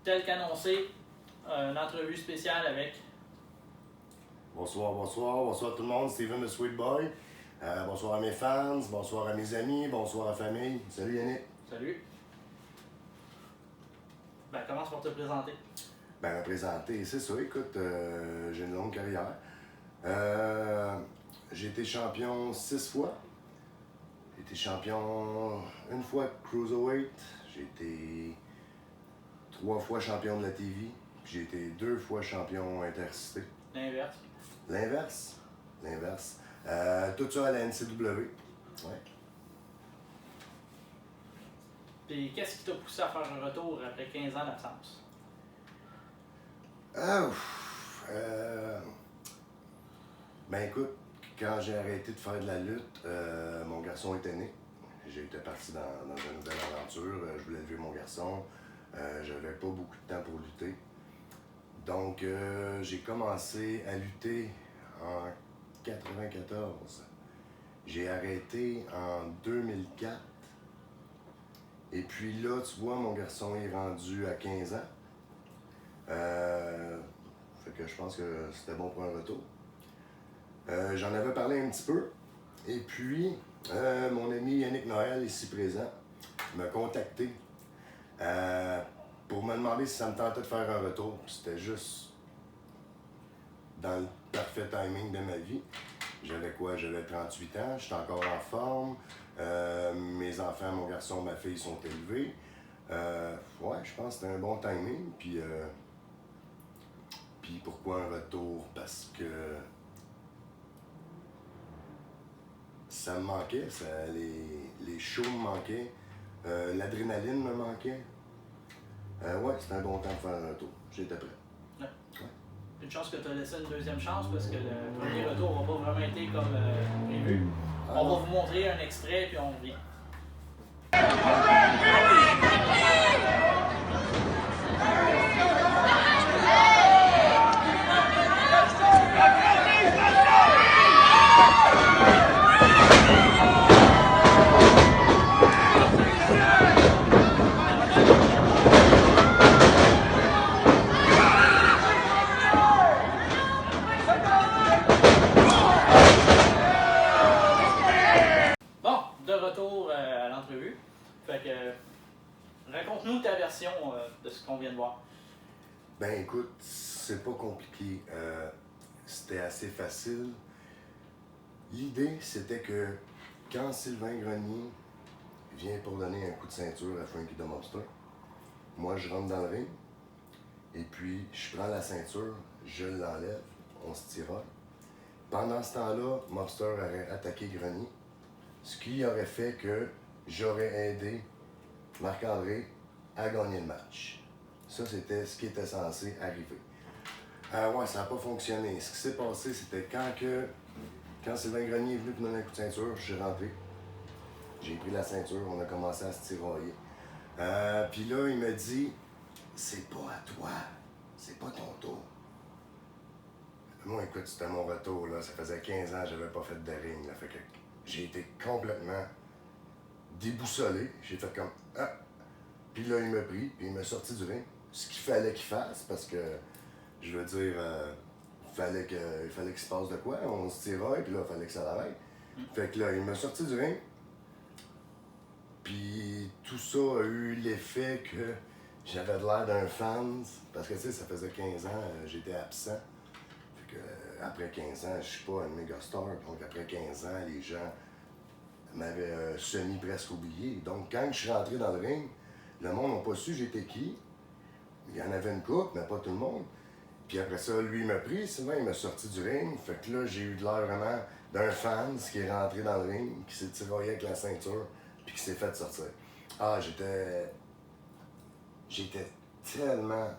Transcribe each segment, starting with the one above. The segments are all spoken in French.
tel qu'annoncé, une entrevue spéciale avec... Bonsoir tout le monde, Steven the Sweet Boy. Bonsoir à mes fans, bonsoir à mes amis, bonsoir à la famille. Salut Yannick. Salut. Ben, commence par te présenter. Ben, me présenter, c'est ça, écoute, j'ai une longue carrière. J'ai été champion 6 fois. J'ai été champion une fois Cruiserweight. J'ai été 3 fois champion de la TV. Puis j'ai été 2 fois champion intercité. L'inverse. L'inverse. Tout ça à la NCW. Ouais. Puis qu'est-ce qui t'a poussé à faire un retour après 15 ans d'absence? Ben écoute, quand j'ai arrêté de faire de la lutte, mon garçon était né. J'étais parti dans une nouvelle aventure. Je voulais élever mon garçon. J'avais pas beaucoup de temps pour lutter. Donc, j'ai commencé à lutter en 94. J'ai arrêté en 2004. Et puis là, tu vois, mon garçon est rendu à 15 ans. Fait que je pense que c'était bon pour un retour. J'en avais parlé un petit peu. Et puis, mon ami Yannick Noël, ici présent, m'a contacté pour me demander si ça me tentait de faire un retour. C'était juste dans le parfait timing de ma vie. J'avais quoi? J'avais 38 ans, j'étais encore en forme. Mes enfants, mon garçon, ma fille sont élevés. Ouais, je pense que c'était un bon timing. Puis pourquoi un retour? Parce que ça me manquait, les shows me manquaient, l'adrénaline me manquait. Ouais, c'était un bon temps de faire un retour. J'étais prêt. Ouais. Une chance que tu as laissé une deuxième chance parce que le premier retour n'a pas vraiment été comme prévu. On va vous montrer un extrait puis on revient. Bon, de retour à l'entrevue. Fait que raconte-nous ta version de ce qu'on vient de voir. Ben écoute, c'est pas compliqué. C'était assez facile. L'idée, c'était que quand Sylvain Grenier vient pour donner un coup de ceinture à Frankie the Mobster, moi je rentre dans le ring, et puis je prends la ceinture, je l'enlève, on se tiraille. Pendant ce temps-là, Mobster aurait attaqué Grenier, ce qui aurait fait que j'aurais aidé Marc-André à gagner le match. Ça, c'était ce qui était censé arriver. Ouais, ça n'a pas fonctionné. Ce qui s'est passé, c'était quand Sylvain Grenier est venu pour donner un coup de ceinture, je suis rentré. J'ai pris la ceinture, on a commencé à se tirailler. Puis là, il m'a dit, c'est pas à toi, c'est pas ton tour. Moi, écoute, c'était mon retour, là. Ça faisait 15 ans que j'avais pas fait de ring, là. Fait que j'ai été complètement déboussolé. J'ai fait comme, ah! Puis là, il m'a pris, puis il m'a sorti du ring. Ce qu'il fallait qu'il fasse, parce que, je veux dire, il fallait qu'il se passe de quoi. On se tiraille, puis là, il fallait que ça l'arrête. Fait que là, il m'a sorti du ring. Puis tout ça a eu l'effet que j'avais de l'air d'un fan. Parce que, tu sais, ça faisait 15 ans, j'étais absent. Fait que, après 15 ans, je suis pas un méga star. Donc, après 15 ans, les gens m'avaient semi-presque oublié. Donc, quand je suis rentré dans le ring, le monde n'a pas su j'étais qui. Il y en avait une couple, mais pas tout le monde. Puis après ça, lui, il m'a pris, Sylvain, il m'a sorti du ring. Fait que là, j'ai eu de l'air vraiment d'un fan qui est rentré dans le ring, qui s'est tiraillé avec la ceinture, puis qui s'est fait sortir. Ah, j'étais tellement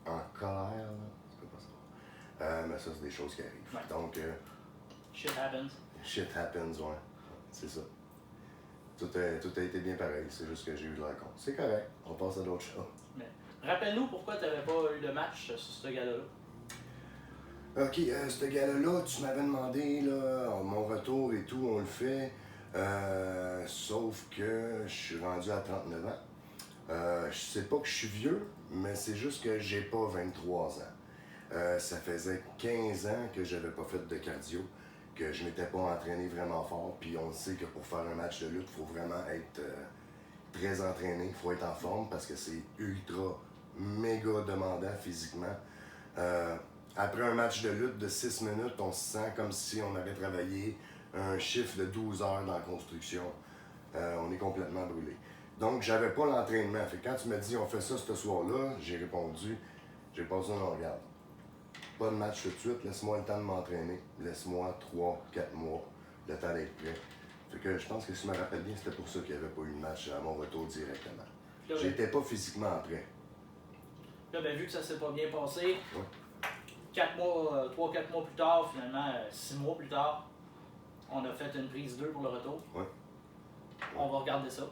en colère, là. C'est pas ça. Mais ça, c'est des choses qui arrivent. Ouais. Donc, Shit happens. shit happens, ouais. C'est ça. Tout a été bien pareil, c'est juste que j'ai eu de l'air con. C'est correct, on passe à d'autres choses. Mais rappelle-nous pourquoi tu n'avais pas eu de match sur ce gala-là. Ok, ce gala-là, tu m'avais demandé, là, mon retour et tout, on le fait. Sauf que je suis rendu à 39 ans. Je sais pas que je suis vieux, mais c'est juste que j'ai pas 23 ans. Ça faisait 15 ans que j'avais pas fait de cardio, que je m'étais pas entraîné vraiment fort. Puis on sait que pour faire un match de lutte, il faut vraiment être très entraîné, il faut être en forme parce que c'est ultra, méga demandant physiquement. Après un match de lutte de 6 minutes, on se sent comme si on avait travaillé un chiffre de 12 heures dans la construction. On est complètement brûlé. Donc, j'avais pas l'entraînement. Fait que quand tu me dis on fait ça ce soir-là, j'ai répondu, j'ai pas dit non, regarde. Pas de match tout de suite, laisse-moi le temps de m'entraîner. Laisse-moi 3-4 mois, le temps d'être prêt. Fait que je pense que si je me rappelle bien, c'était pour ça qu'il n'y avait pas eu de match à mon retour directement. J'étais pas physiquement prêt. Là, ben, vu que ça s'est pas bien passé, Ouais. 3-4 mois plus tard, finalement 6 mois plus tard, on a fait une prise 2 pour le retour. Ouais. On va regarder ça.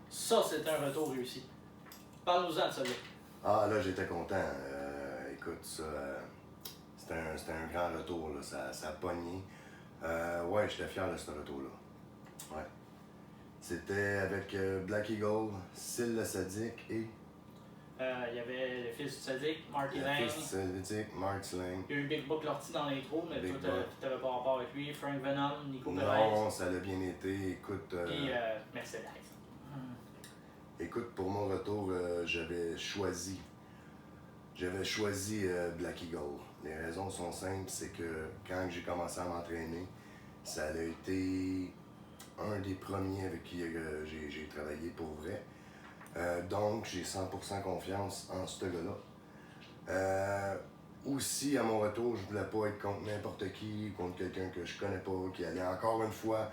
Ça, c'est un retour réussi. Parle-nous-en de ça. Ah, là, j'étais content. Écoute, ça, c'était un grand retour, là. Ça a pogné. Ouais, j'étais fier de ce retour-là. Ouais. C'était avec Black Eagle, Syl le Sadique et... Il y avait le fils du Sadique, Marty le Lang. fils du Sadique, Marty Lang. Il y a eu Big Buck Lortie dans l'intro, mais Big toi, Buck. t'avais pas rapport avec lui. Frank Venom, Nico Perez. Non, ça l'a bien été. Écoute, Puis Mercedes. écoute, pour mon retour, j'avais choisi Black Eagle. Les raisons sont simples, c'est que quand j'ai commencé à m'entraîner, ça a été un des premiers avec qui j'ai travaillé pour vrai. Donc, j'ai 100% confiance en ce gars-là. Aussi, à mon retour, je voulais pas être contre n'importe qui, contre quelqu'un que je connais pas, qui allait encore une fois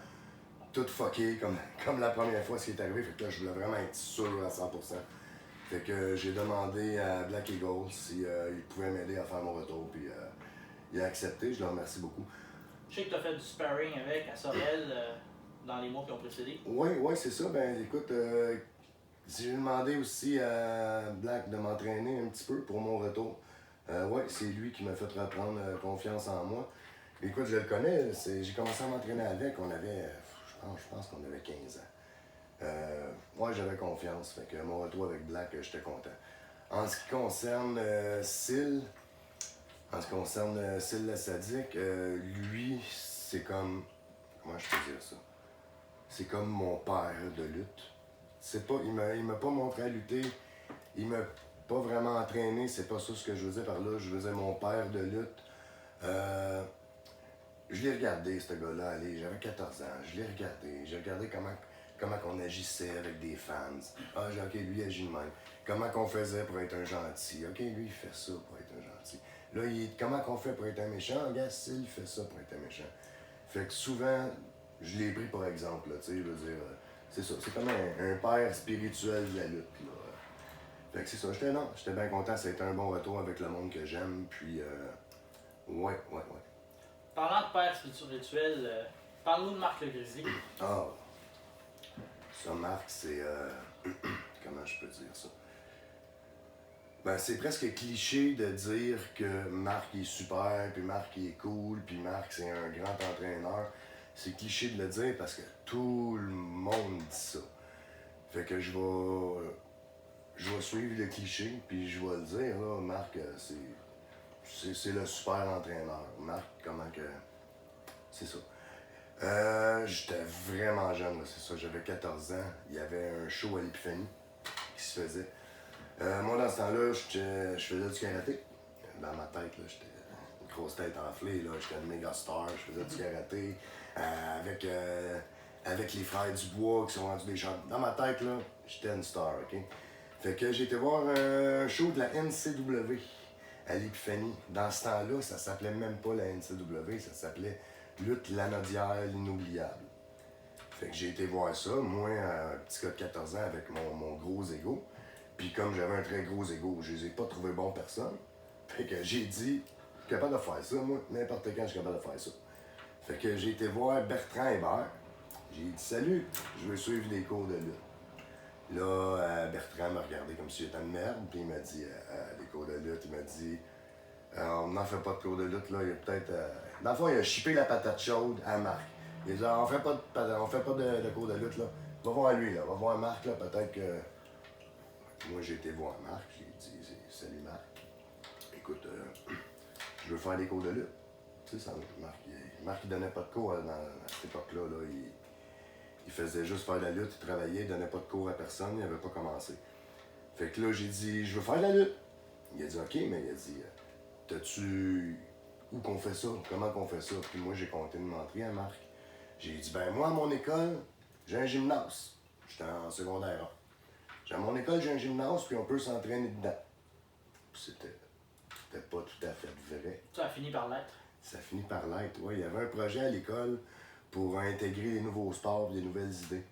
tout fucké comme la première fois ce qui est arrivé. Fait que là, je voulais vraiment être sûr à 100%. Fait que j'ai demandé à Black Eagle si il pouvait m'aider à faire mon retour, puis il a accepté. Je le remercie beaucoup. Je sais que tu as fait du sparring avec à Sorel dans les mois qui ont précédé. Oui, c'est ça. Ben écoute, j'ai demandé aussi à Black de m'entraîner un petit peu pour mon retour. Ouais, c'est lui qui m'a fait reprendre confiance en moi. Écoute, je le connais. J'ai commencé à m'entraîner avec. On avait, je pense qu'on avait 15 ans. Moi, j'avais confiance. Fait que mon retour avec Black, j'étais content. En ce qui concerne Syl le Sadique, lui, c'est comme... Comment je peux dire ça? C'est comme mon père de lutte. il m'a pas montré à lutter. Il m'a pas vraiment entraîné. C'est pas ça ce que je veux dire par là. Je veux dire mon père de lutte. Je l'ai regardé, ce gars-là, aller. J'avais 14 ans. Je l'ai regardé. J'ai regardé comment on agissait avec des fans. Ah, OK, lui, il agit de même. Comment qu'on faisait pour être un gentil. OK, lui, il fait ça pour être un gentil. Là, comment qu'on fait pour être un méchant. Regarde, il fait ça pour être un méchant. Fait que souvent, je l'ai pris par exemple, tu sais, je veux dire, c'est ça. C'est comme un père spirituel de la lutte, là. Fait que c'est ça. J'étais bien content. Ça a été un bon retour avec le monde que j'aime. Puis, ouais. Parlant de père spirituel, parle-nous de Marc le Grizzly. Ah, ça, Marc, c'est. Comment je peux dire ça? Ben, c'est presque cliché de dire que Marc il est super, puis Marc il est cool, puis Marc c'est un grand entraîneur. C'est cliché de le dire parce que tout le monde dit ça. Fait que je vais suivre le cliché, puis je vais le dire, là, Marc, c'est le super entraîneur. Marc, comment que. C'est ça. J'étais vraiment jeune, là, c'est ça, j'avais 14 ans. Il y avait un show à l'Épiphanie qui se faisait. Moi, dans ce temps-là, je faisais du karaté. Dans ma tête, là, j'étais une grosse tête enflée, là, j'étais une méga star, je faisais du karaté avec les frères Dubois qui sont rendus des champions. Dans ma tête, là, j'étais une star, OK? Fait que j'ai été voir un show de la NCW à l'Épiphanie. Dans ce temps-là, ça s'appelait même pas la NCW, ça s'appelait Lutte Lanaudière l'inoubliable. Fait que j'ai été voir ça, moi, un petit gars de 14 ans avec mon gros ego. Puis comme j'avais un très gros ego, je les ai pas trouvés bons personne. Fait que j'ai dit, je suis capable de faire ça, moi, n'importe quand je suis capable de faire ça. Fait que j'ai été voir Bertrand Hébert. J'ai dit, salut, je veux suivre des cours de lutte. Là, Bertrand m'a regardé comme si j'étais une merde, puis il m'a dit, des cours de lutte, il m'a dit, on n'en fait pas de cours de lutte, là, il y a peut-être... Dans le fond, il a chippé la patate chaude à Marc. Il a dit, on fait pas de cours de lutte, là. Va voir lui, là, va voir Marc, là, peut-être que... Moi, j'ai été voir Marc, j'ai dit, salut Marc, écoute, je veux faire des cours de lutte. Tu sais, ça, Marc, il donnait pas de cours à cette époque-là, là. Il faisait juste faire de la lutte, il travaillait, il donnait pas de cours à personne, il avait pas commencé. Fait que là, j'ai dit, je veux faire de la lutte. Il a dit, OK, mais il a dit, t'as-tu... Où qu'on fait ça? Comment qu'on fait ça? Puis moi, j'ai compté une menterie à Marc. J'ai dit, ben moi, à mon école, j'ai un gymnase. J'étais en secondaire 1. À mon école, j'ai un gymnase, puis on peut s'entraîner dedans. C'était pas tout à fait vrai. Ça a fini par l'être. Ça finit par l'être, oui. Il y avait un projet à l'école pour intégrer des nouveaux sports et des nouvelles idées.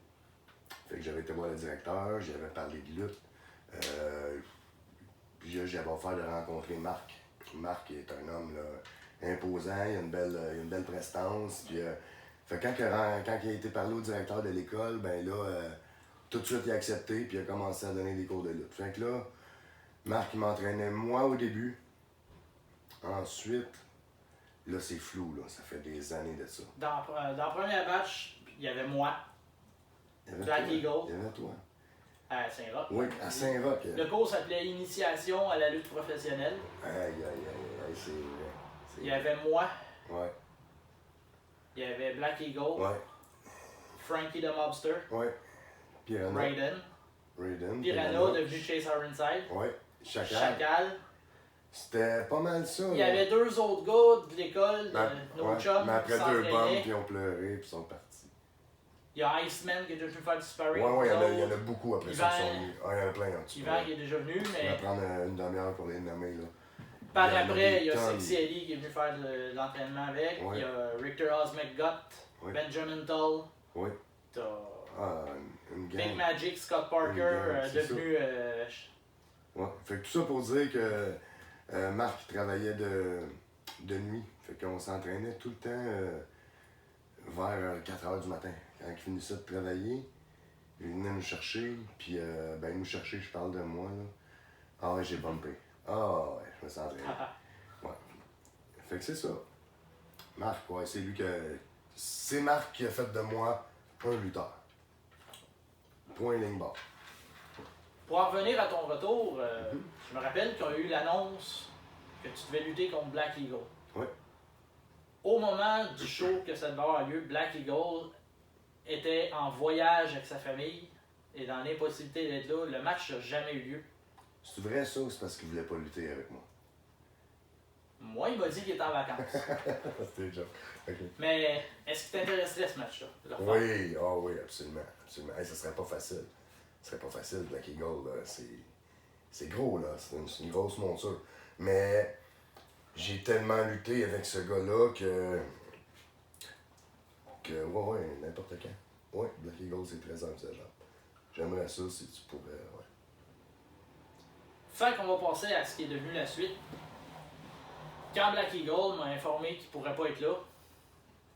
Fait que j'avais été voir le directeur, j'avais parlé de lutte. Puis j'avais offert de rencontrer Marc. Marc est un homme là, imposant, il a une belle prestance. Puis, fait que quand il a été parlé au directeur de l'école, ben là, tout de suite il a accepté puis il a commencé à donner des cours de lutte. Fait que là, Marc il m'entraînait moi au début. Ensuite, là c'est flou, là, ça fait des années de ça. Dans le premier batch, il y avait moi, Black Eagle. Il y avait toi. À Saint-Roch. Oui, à Saint-Roch. Le cours s'appelait Initiation à la lutte professionnelle. Aïe, c'est vrai. Il y avait moi. Ouais. Il y avait Black Eagle. Ouais. Frankie the Mobster. Ouais. Piranha. Raiden. Piranha devenu Chase Ironside. Ouais. Chacal. C'était pas mal ça. Il y avait 2 autres gars de l'école, nos chums, mais après qui 2 bombes, s'entraînaient. puis ils ont pleuré, puis ils sont partis. Il y a Iceman qui est déjà venu faire du sparring. Ouais, il y en a beaucoup après ça qui sont venus. Il y en a plein en dessous. Yvan qui est déjà venu, mais... On va prendre une demi-heure pour les nommer, là. Par après, il y a Sexy Ellie qui est venu faire de l'entraînement avec. Ouais. Il y a Richter Oz McGutt, Ouais. Benjamin Tull. Oui. T'as Une Big gang. Magic, Scott Parker, C'est devenu... Ouais. Fait que tout ça pour dire que Marc travaillait de nuit. Fait qu'on s'entraînait tout le temps vers 4 h du matin. Quand il finissait de travailler, il venait nous chercher. Puis, nous chercher, je parle de moi, là. Ah ouais, j'ai bumpé. Ah ouais, je me sens entraîné. Ouais. Fait que c'est ça. Marc, ouais, c'est lui que... C'est Marc qui a fait de moi un lutteur. Point ligne barre. Pour en revenir à ton retour, je me rappelle qu'il y a eu l'annonce que tu devais lutter contre Black Eagle. Oui. Au moment du show que ça devait avoir lieu, Black Eagle était en voyage avec sa famille est dans l'impossibilité d'être là. Le match n'a jamais eu lieu. C'est vrai ça ou c'est parce qu'il voulait pas lutter avec moi? Moi, il m'a dit qu'il était en vacances. C'était déjà. Okay. Mais est-ce qu'il t'intéresserait ce match-là? Oui, oui, absolument. Absolument. Hey, ça serait pas facile. Ce serait pas facile, Black Eagle, là. C'est gros, là. C'est une grosse monture. Mais j'ai tellement lutté avec ce gars-là que ouais, n'importe quand. Ouais, Black Eagle, c'est très envisageable. J'aimerais ça si tu pourrais, ouais. Fait qu'on va passer à ce qui est devenu la suite. Quand Black Eagle m'a informé qu'il pourrait pas être là,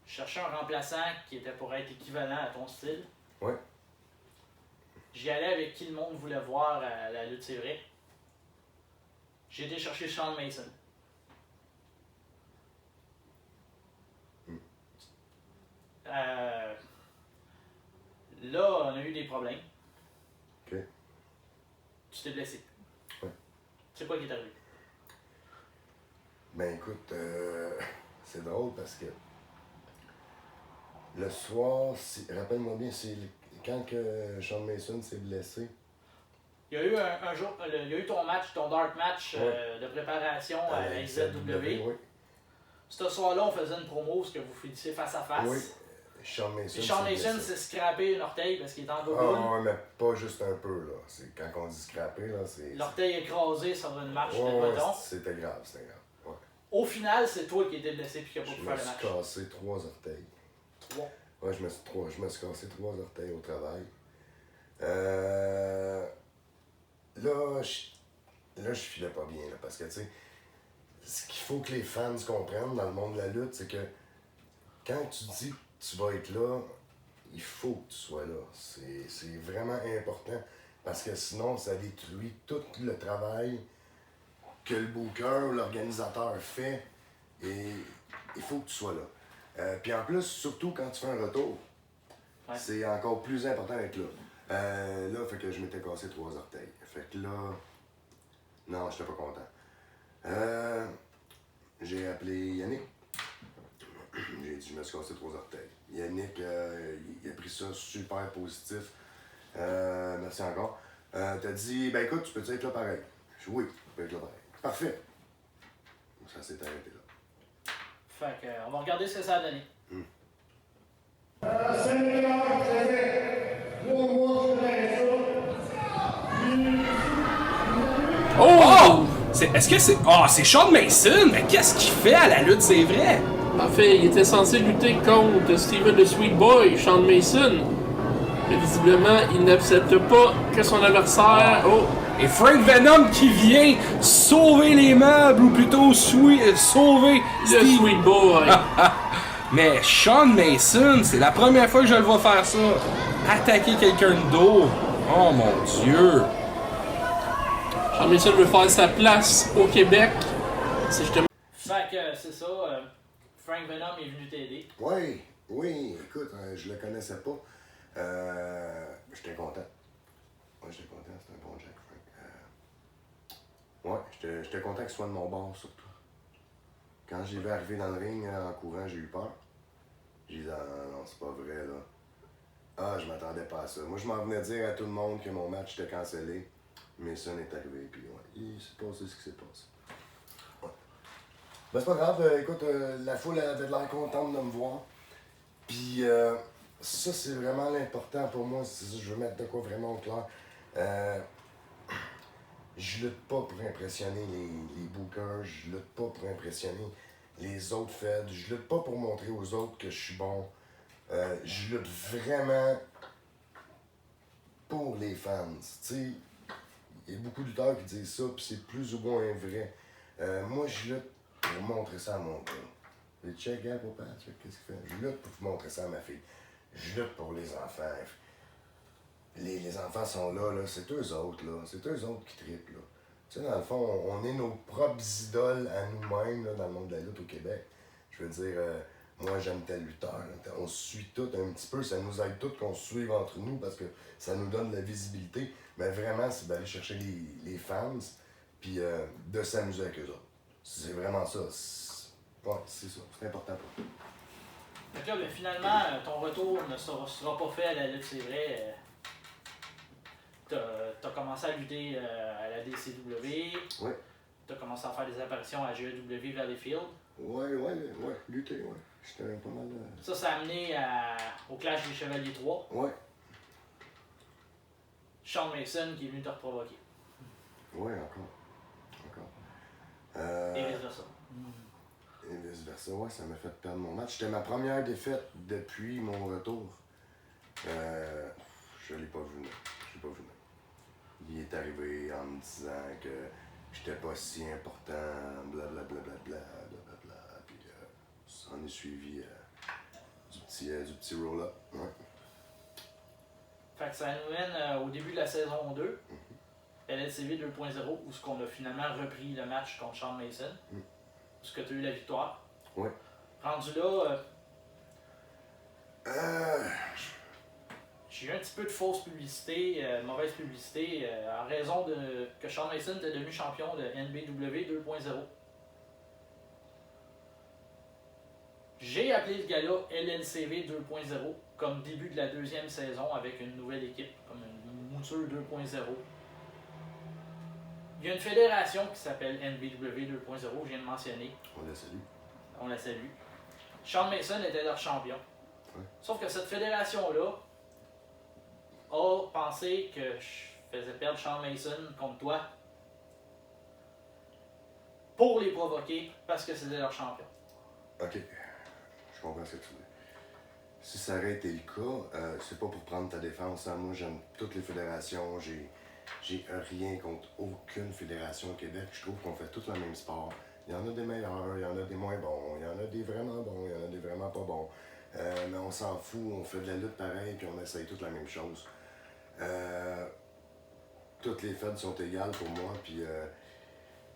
je cherchais un remplaçant qui était pour être équivalent à ton style. Ouais. J'y allais avec qui le monde voulait voir à la lutte, c'est vrai. J'ai été chercher Sean Mason. Là, on a eu des problèmes. OK. Tu t'es blessé. Ouais. C'est quoi qui est arrivé? Ben écoute, c'est drôle parce que le soir, rappelle-moi bien, c'est quand que Sean Mason s'est blessé. Il y a eu un jour, il y a eu ton match, ton dark match de préparation à la XZW. Oui. Ce soir-là, on faisait une promo, ce que vous finissez face à face. Oui. Sean Mason. Et Sean Mason s'est scrappé un orteil parce qu'il est en gogoule. Ah, mais pas juste un peu, là. C'est, quand on dit scraper, là, c'est... L'orteil écrasé sur une marche de ouais, béton. c'était grave, c'était grave. Ouais. Au final, c'est toi qui étais blessé et qui n'a pas pu faire le match. Je me suis cassé 3 orteils. 3. Ouais, je me suis cassé 3 orteils au travail. Là, je filais pas bien, là, parce que, tu sais, ce qu'il faut que les fans comprennent dans le monde de la lutte, c'est que quand tu dis que tu vas être là, il faut que tu sois là. C'est vraiment important, parce que sinon, ça détruit tout le travail que le booker ou l'organisateur fait, et il faut que tu sois là. Puis en plus, surtout quand tu fais un retour, c'est encore plus important d'être là. Là, fait que je m'étais cassé 3 orteils. Fait que là, non, j'étais pas content. J'ai appelé Yannick. J'ai dit, je me suis cassé 3 orteils. Yannick, il a pris ça super positif. Merci encore. T'as dit, ben écoute, tu peux être là pareil? Je dis, oui, tu peux être là pareil. Parfait. Ça s'est arrêté là. Fait que, on va regarder ce que ça a donné. Oh! Est-ce que c'est... Ah, c'est Sean Mason! Mais qu'est-ce qu'il fait à la lutte, c'est vrai? En fait, il était censé lutter contre Steven the Sweet Boy, Sean Mason. Mais visiblement, il n'accepte pas que son adversaire... Oh! Et Frank Venom qui vient sauver les meubles, ou plutôt sauver Le Sweet Boy. Mais Sean Mason, c'est la première fois que je le vois faire ça. Attaquer quelqu'un de dos. Oh mon Dieu. Sean Mason veut faire sa place au Québec. C'est justement... Fait que c'est ça, Frank Venom est venu t'aider. Oui, écoute, je le connaissais pas. J'étais content. Ouais, j'étais content, c'était un bon Jack, Frank. J'étais content qu'il soit de mon bord, surtout. Quand j'ai vu arriver dans le ring en courant, j'ai eu peur. J'ai dit, non, c'est pas vrai, là. Ah, je m'attendais pas à ça. Moi, je m'en venais dire à tout le monde que mon match était cancellé. Mais ça n'est arrivé, puis ouais, il s'est passé ce qui s'est passé. Ouais. Ben, c'est pas grave, écoute, la foule avait de l'air contente de me voir. Puis, ça, c'est vraiment l'important pour moi. Je veux mettre de quoi vraiment au clair. Je lutte pas pour impressionner les bookers, je lutte pas pour impressionner les autres feds, je lutte pas pour montrer aux autres que je suis bon. Je lutte vraiment pour les fans. Tu sais, il y a beaucoup de lutteurs qui disent ça, puis c'est plus ou moins vrai. Moi, je lutte pour montrer ça à mon gars. Check, gars, papa, check, qu'est-ce qu'il fait? Je lutte pour montrer ça à ma fille. Je lutte pour les enfants. Les enfants sont là, c'est eux autres, là. C'est eux autres qui trippent, là. Tu sais, dans le fond, on est nos propres idoles à nous-mêmes, là, dans le monde de la lutte au Québec. Je veux dire, moi, j'aime tel lutteur. Là. On se suit tous un petit peu. Ça nous aide tous qu'on se suive entre nous parce que ça nous donne de la visibilité. Mais vraiment, c'est d'aller chercher les fans puis de s'amuser avec eux autres. C'est vraiment ça. C'est ça. C'est important pour toi. Fait que là, ben, finalement, ton retour ne sera pas fait à la lutte, c'est vrai. t'as commencé à lutter à la DCW. Ouais. T'as commencé à faire des apparitions à GEW Valleyfield. Ouais, lutter, ouais. J'étais pas mal. Ça a amené au Clash des Chevaliers 3. Ouais. Shawn Mason qui est venu te reprovoquer. Ouais, encore. Et vice-versa. Et vice-versa, ouais, ça m'a fait perdre mon match. C'était ma première défaite depuis mon retour. Je l'ai pas vu, Il est arrivé en me disant que j'étais pas si important, blablabla. Puis ça en est suivi du petit roll-up. Ouais. Fait que ça nous mène au début de la saison 2, LLCV 2.0, où ce qu'on a finalement repris le match contre Shawn Mason. Où ce que tu as eu la victoire. Ouais. Rendu là, j'ai eu un petit peu de fausse publicité, mauvaise publicité, en raison de que Shawn Mason était devenu champion de NBW 2.0. J'ai appelé le gars-là LLCV 2.0 comme début de la deuxième saison avec une nouvelle équipe, comme une mouture 2.0. Il y a une fédération qui s'appelle NBW 2.0, je viens de mentionner. On la salue. Shawn Mason était leur champion. Ouais. Sauf que cette fédération-là a pensé que je faisais perdre Shawn Mason contre toi pour les provoquer parce que c'était leur champion. Ok. Je comprends ce que tu dis. Si ça aurait été le cas, c'est pas pour prendre ta défense. Hein. Moi, j'aime toutes les fédérations. J'ai rien contre aucune fédération au Québec. Je trouve qu'on fait tous le même sport. Il y en a des meilleurs, il y en a des moins bons, il y en a des vraiment bons, il y en a des vraiment pas bons. Mais on s'en fout, on fait de la lutte pareil, puis on essaye toute la même chose. Toutes les fêtes sont égales pour moi, puis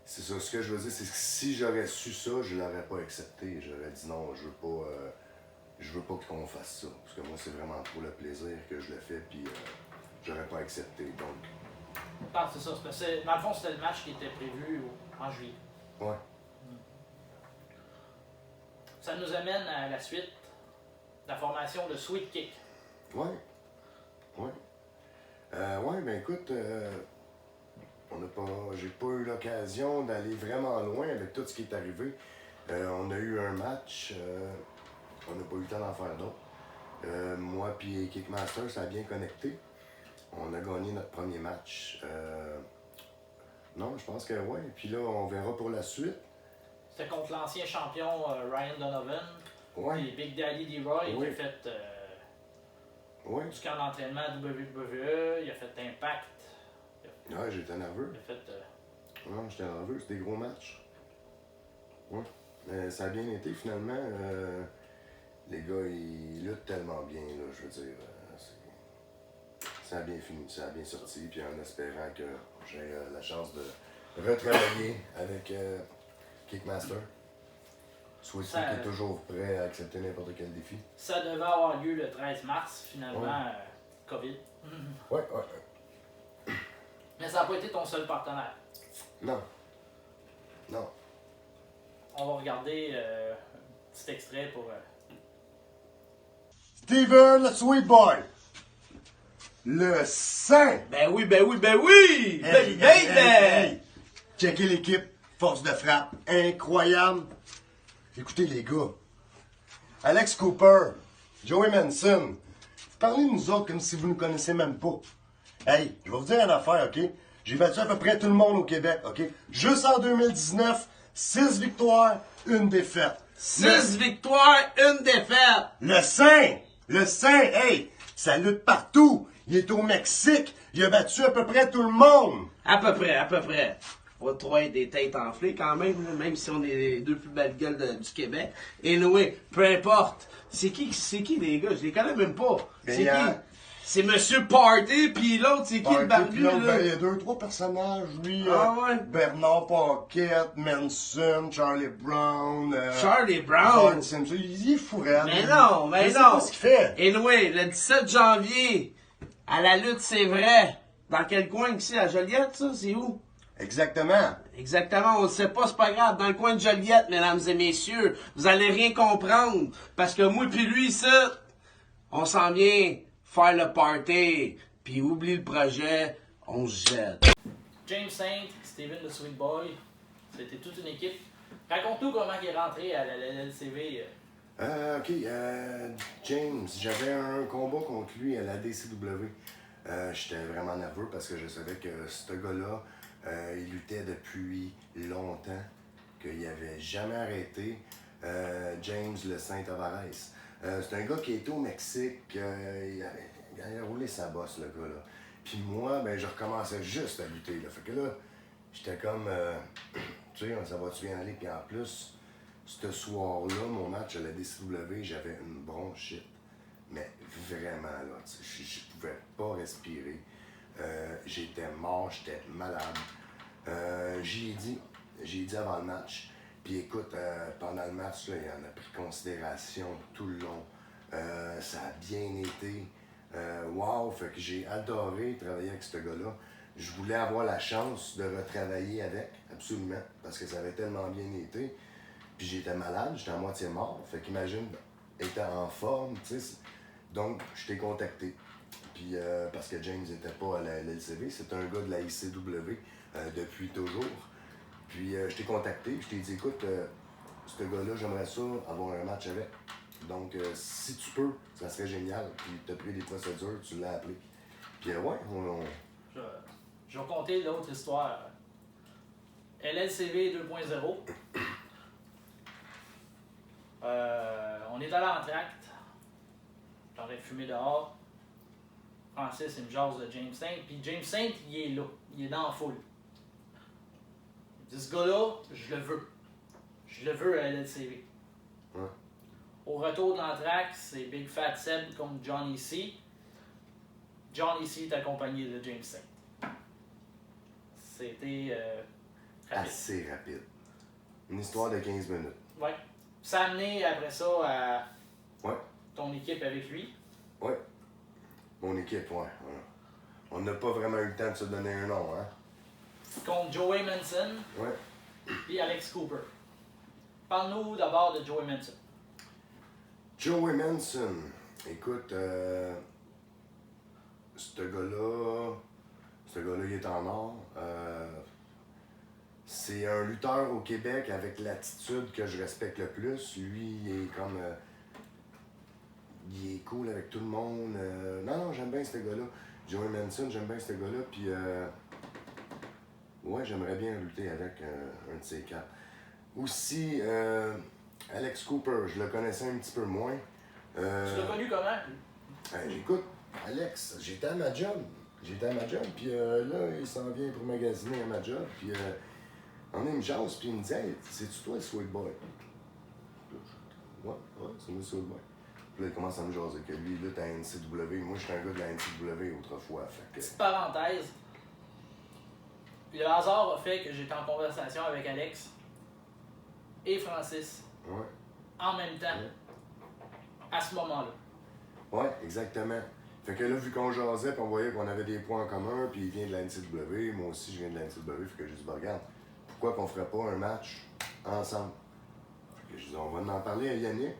c'est ça. Ce que je veux dire, c'est que si j'aurais su ça, je l'aurais pas accepté. J'aurais dit non, je veux pas qu'on fasse ça. Parce que moi, c'est vraiment trop le plaisir que je le fais, puis j'aurais pas accepté. Donc. Non, c'est ça. Dans le fond, c'était le match qui était prévu en juillet. Ouais. Ça nous amène à la suite, la formation de Sweet Kick. Ouais. Ben écoute, j'ai pas eu l'occasion d'aller vraiment loin avec tout ce qui est arrivé. On a eu un match, on n'a pas eu le temps d'en faire d'autres. Moi puis Kickmaster, ça a bien connecté. On a gagné notre premier match. Non, je pense que ouais. Puis là, on verra pour la suite. C'était contre l'ancien champion Ryan Donovan. Ouais. Et Big Daddy D-Roy qui a fait du camp d'entraînement à WWE, il a fait Impact. Ouais, j'étais nerveux. Il a fait. Non, j'étais nerveux, c'était des gros matchs. Ouais. Mais ça a bien été finalement. Les gars, ils luttent tellement bien, là, je veux dire. Ça a bien fini, ça a bien sorti, puis en espérant que j'ai la chance de retravailler avec Kickmaster. Sweet Kick est toujours prêt à accepter n'importe quel défi. Ça devait avoir lieu le 13 mars, finalement, COVID. Ouais. Mais ça n'a pas été ton seul partenaire. Non. On va regarder un petit extrait pour... Steven, le Sweet Boy! Le Saint! Ben oui! Baby! Checkez l'équipe, force de frappe, incroyable! Écoutez les gars, Alex Cooper, Joey Manson, vous parlez de nous autres comme si vous ne nous connaissez même pas. Hey, je vais vous dire une affaire, OK? J'ai battu à peu près tout le monde au Québec, OK? Juste en 2019, 6 victoires, 1 défaite. 6 victoires, 1 défaite! Le Saint, hey, ça lutte partout. Il est au Mexique, il a battu à peu près tout le monde. À peu près. Faut trois être des têtes enflées quand même, là, même si on est les deux plus belles gueules du Québec. Et Noé, peu importe. C'est qui les gars? Je les connais même pas. Ben, c'est qui? C'est Monsieur Party, puis l'autre, c'est qui le barbu, là? Ben, il y a 2-3 personnages, lui. Ouais. Bernard Paquette, Manson, Charlie Brown. Charlie Brown? Bart Simpson, il est fou, raide. Mais non. Je sais pas ce qu'il fait. Et Noé, le 17 janvier, à la lutte, c'est vrai. Dans quel coin ici? À Joliette, ça? C'est où? Exactement, on ne sait pas, c'est pas grave. Dans le coin de Joliette, mesdames et messieurs, vous allez rien comprendre. Parce que moi puis lui, ça, on s'en vient faire le party. puis oublie le projet, on se jette. James Saint, Steven the Sweet Boy, c'était toute une équipe. Raconte-nous comment il est rentré à la LCV. Ok, James, j'avais un combat contre lui à la DCW. J'étais vraiment nerveux parce que je savais que ce gars-là, il luttait depuis longtemps, qu'il n'avait jamais arrêté. James le Saint Tavares. C'est un gars qui était au Mexique, il avait roulé sa bosse, le gars-là. Puis moi, ben, je recommençais juste à lutter. Là. Fait que là, j'étais comme, tu sais, ça va-tu bien aller? Puis en plus, ce soir-là, mon match à la DCW, j'avais une bronchite. Mais vraiment, là, je pouvais pas respirer. J'étais mort, j'étais malade. J'ai dit avant le match. Puis écoute, pendant le match, là, il en a pris considération tout le long. Ça a bien été. Wow, fait que j'ai adoré travailler avec ce gars-là. Je voulais avoir la chance de retravailler avec, absolument, parce que ça avait tellement bien été. Puis j'étais malade, j'étais à moitié mort. Fait qu'imagine, étant en forme, tu sais. Donc, je t'ai contacté. Puis, parce que James n'était pas à la LCV, c'est un gars de la ICW depuis toujours. Puis, je t'ai contacté, je t'ai dit, écoute, ce gars-là, j'aimerais ça avoir un match avec. Donc, si tu peux, ça serait génial. Puis, tu as pris des procédures, tu l'as appelé. Puis, ouais, Je vais compter l'autre histoire. LLCV 2.0. On est allé en tracte. J'aurais fumé dehors. Francis, il me jase de James Saint. Puis James Saint, il est là. Il est dans la foule. Il dit, ce gars-là, je le veux. Je le veux à LLCV. Ouais. Au retour de l'entracte, c'est Big Fat Seb contre Johnny C. Johnny C est accompagné de James Saint. C'était rapide. Assez rapide. Une histoire de 15 minutes. Ouais. Ça a amené après ça à Ouais. ton équipe avec lui. Ouais. Mon équipe, ouais. On n'a pas vraiment eu le temps de se donner un nom, hein. Contre Joey Manson Ouais. et Alex Cooper. Parle-nous d'abord de Joey Manson. Joey Manson. Écoute, ce gars-là, il est en or. C'est un lutteur au Québec avec l'attitude que je respecte le plus. Lui, il est comme... il est cool avec tout le monde. Non, j'aime bien ce gars-là. Joey Manson, j'aime bien ce gars-là. Puis, ouais, j'aimerais bien lutter avec un de ces quatre. Aussi, Alex Cooper, je le connaissais un petit peu moins. Tu l'as connu comment? Écoute, Alex, j'étais à ma job. Puis là, il s'en vient pour magasiner à ma job. Puis, on est une jase, puis il me dit, hey, c'est-tu toi le Sweet Boy? Ouais, c'est moi le Sweet Boy. Puis là, il commence à me jaser que lui, là, t'as un NCW. Moi, j'étais un gars de la NCW autrefois. Fait que... Petite parenthèse. Le hasard a fait que j'étais en conversation avec Alex et Francis Ouais. en même temps à ce moment-là. Ouais, exactement. Fait que là, vu qu'on jasait, puis on voyait qu'on avait des points en commun, puis il vient de la NCW, moi aussi je viens de la NCW, fait que j'ai dit, bah, regarde, pourquoi qu'on ferait pas un match ensemble? Fait que je dis, on va en parler à Yannick.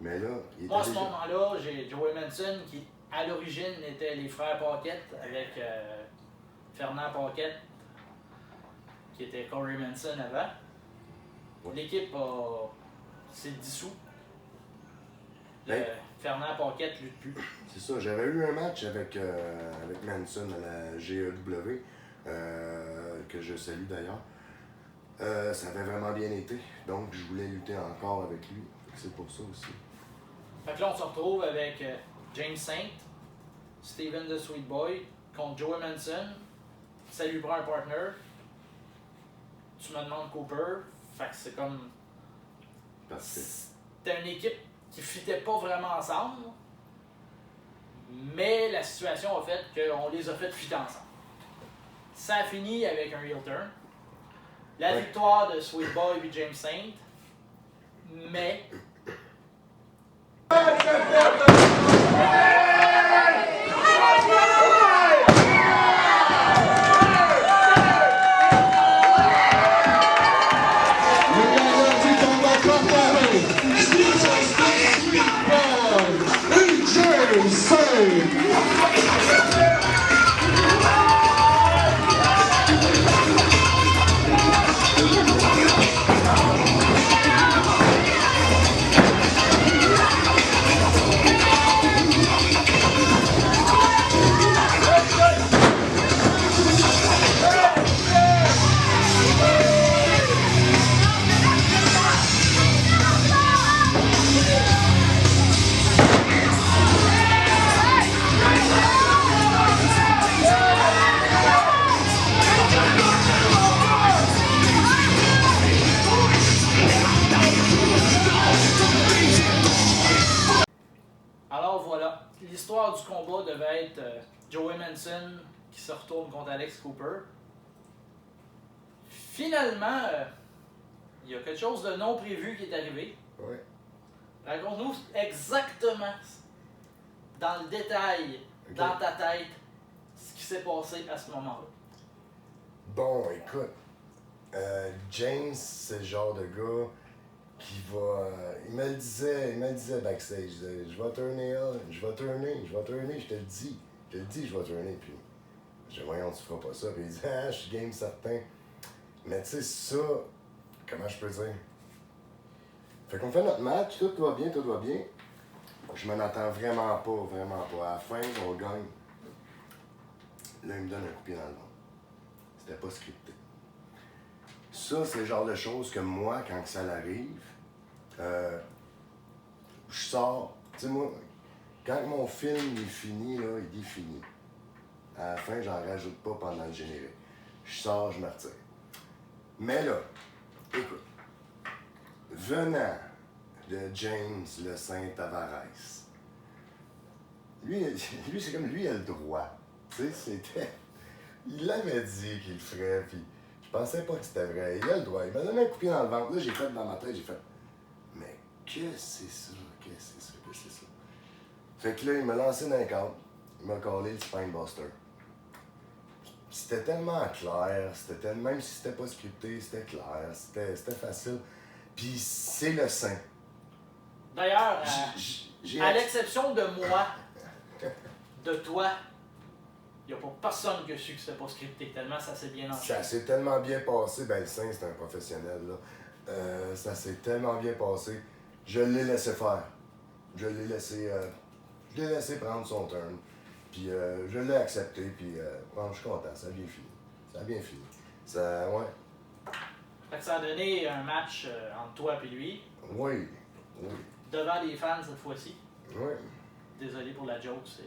Mais là, il était Moi, à ce moment-là, j'ai Joey Manson qui, à l'origine, était les frères Paquette avec Fernand Paquette, qui était Corey Manson avant. Ouais. L'équipe s'est dissoute. Ben, Fernand Paquette lutte plus. c'est ça, j'avais eu un match avec Manson à la GEW, que je salue d'ailleurs. Ça avait vraiment bien été, donc je voulais lutter encore avec lui. C'est pour ça aussi. Fait que là, on se retrouve avec James Saint, Steven the Sweet Boy, contre Joey Manson. Ça lui prend un partner. Tu me demandes Cooper. Fait que c'est comme... Parfait. C'était une équipe qui ne fitait pas vraiment ensemble. Mais la situation a fait qu'on les a fait fitter ensemble. Ça a fini avec un heel turn. La Ouais. victoire de Sweet Boy et James Saint. Mais... James Saint. l'histoire du combat devait être Joey Manson qui se retourne contre Alex Cooper. Finalement, il y a quelque chose de non prévu qui est arrivé. Ouais. Raconte-nous exactement, dans le détail, Ok. dans ta tête, ce qui s'est passé à ce moment-là. Bon, écoute, James, c'est le genre de gars qui va. Il me le disait backstage. Je vais turner, je vais turner, je te le dis, je vais turner. Puis, je dis, voyons, tu feras pas ça. Puis il dit, ah, je suis game certain. Mais tu sais, ça, comment je peux dire? Fait qu'on fait notre match, tout va bien. Je m'en attends vraiment pas. À la fin, on gagne. Là, il me donne un coup de pied dans le ventre. C'était pas scripté. Ça, c'est le genre de choses que moi, quand ça l'arrive, je sors. Tu sais, moi, quand mon film est fini, là, il est fini. À la fin, j'en rajoute pas pendant le générique. Je sors, je me retire. Mais là, écoute, venant de James le Saint-Tavares, lui, c'est comme lui, il a le droit. Tu sais, c'était. Il l'avait dit qu'il le ferait, puis je pensais pas que c'était vrai. Il a le droit. Il m'a donné un coup de pied dans le ventre. Là, j'ai fait dans ma tête, j'ai fait. Mais qu'est-ce que c'est ça? Fait que là, il m'a lancé dans un cadre. Il m'a collé le Spinebuster. C'était tellement clair, même si c'était pas scripté, c'était clair, c'était facile. Puis c'est le sein. D'ailleurs, J'ai à l'exception de moi, de toi, il n'y a pas personne qui a su que c'était pas scripté, tellement ça s'est bien enchaîné. Ça s'est tellement bien passé. Ben, le sein, c'est un professionnel, là. Ça s'est tellement bien passé. Je l'ai laissé faire. Je l'ai laissé prendre son turn. Puis je l'ai accepté, puis bon, je suis content, ça a bien fini. Ça, ouais. Fait que ça a donné un match entre toi et lui, Oui. devant les fans cette fois-ci. Oui. Désolé pour la joke, c'est...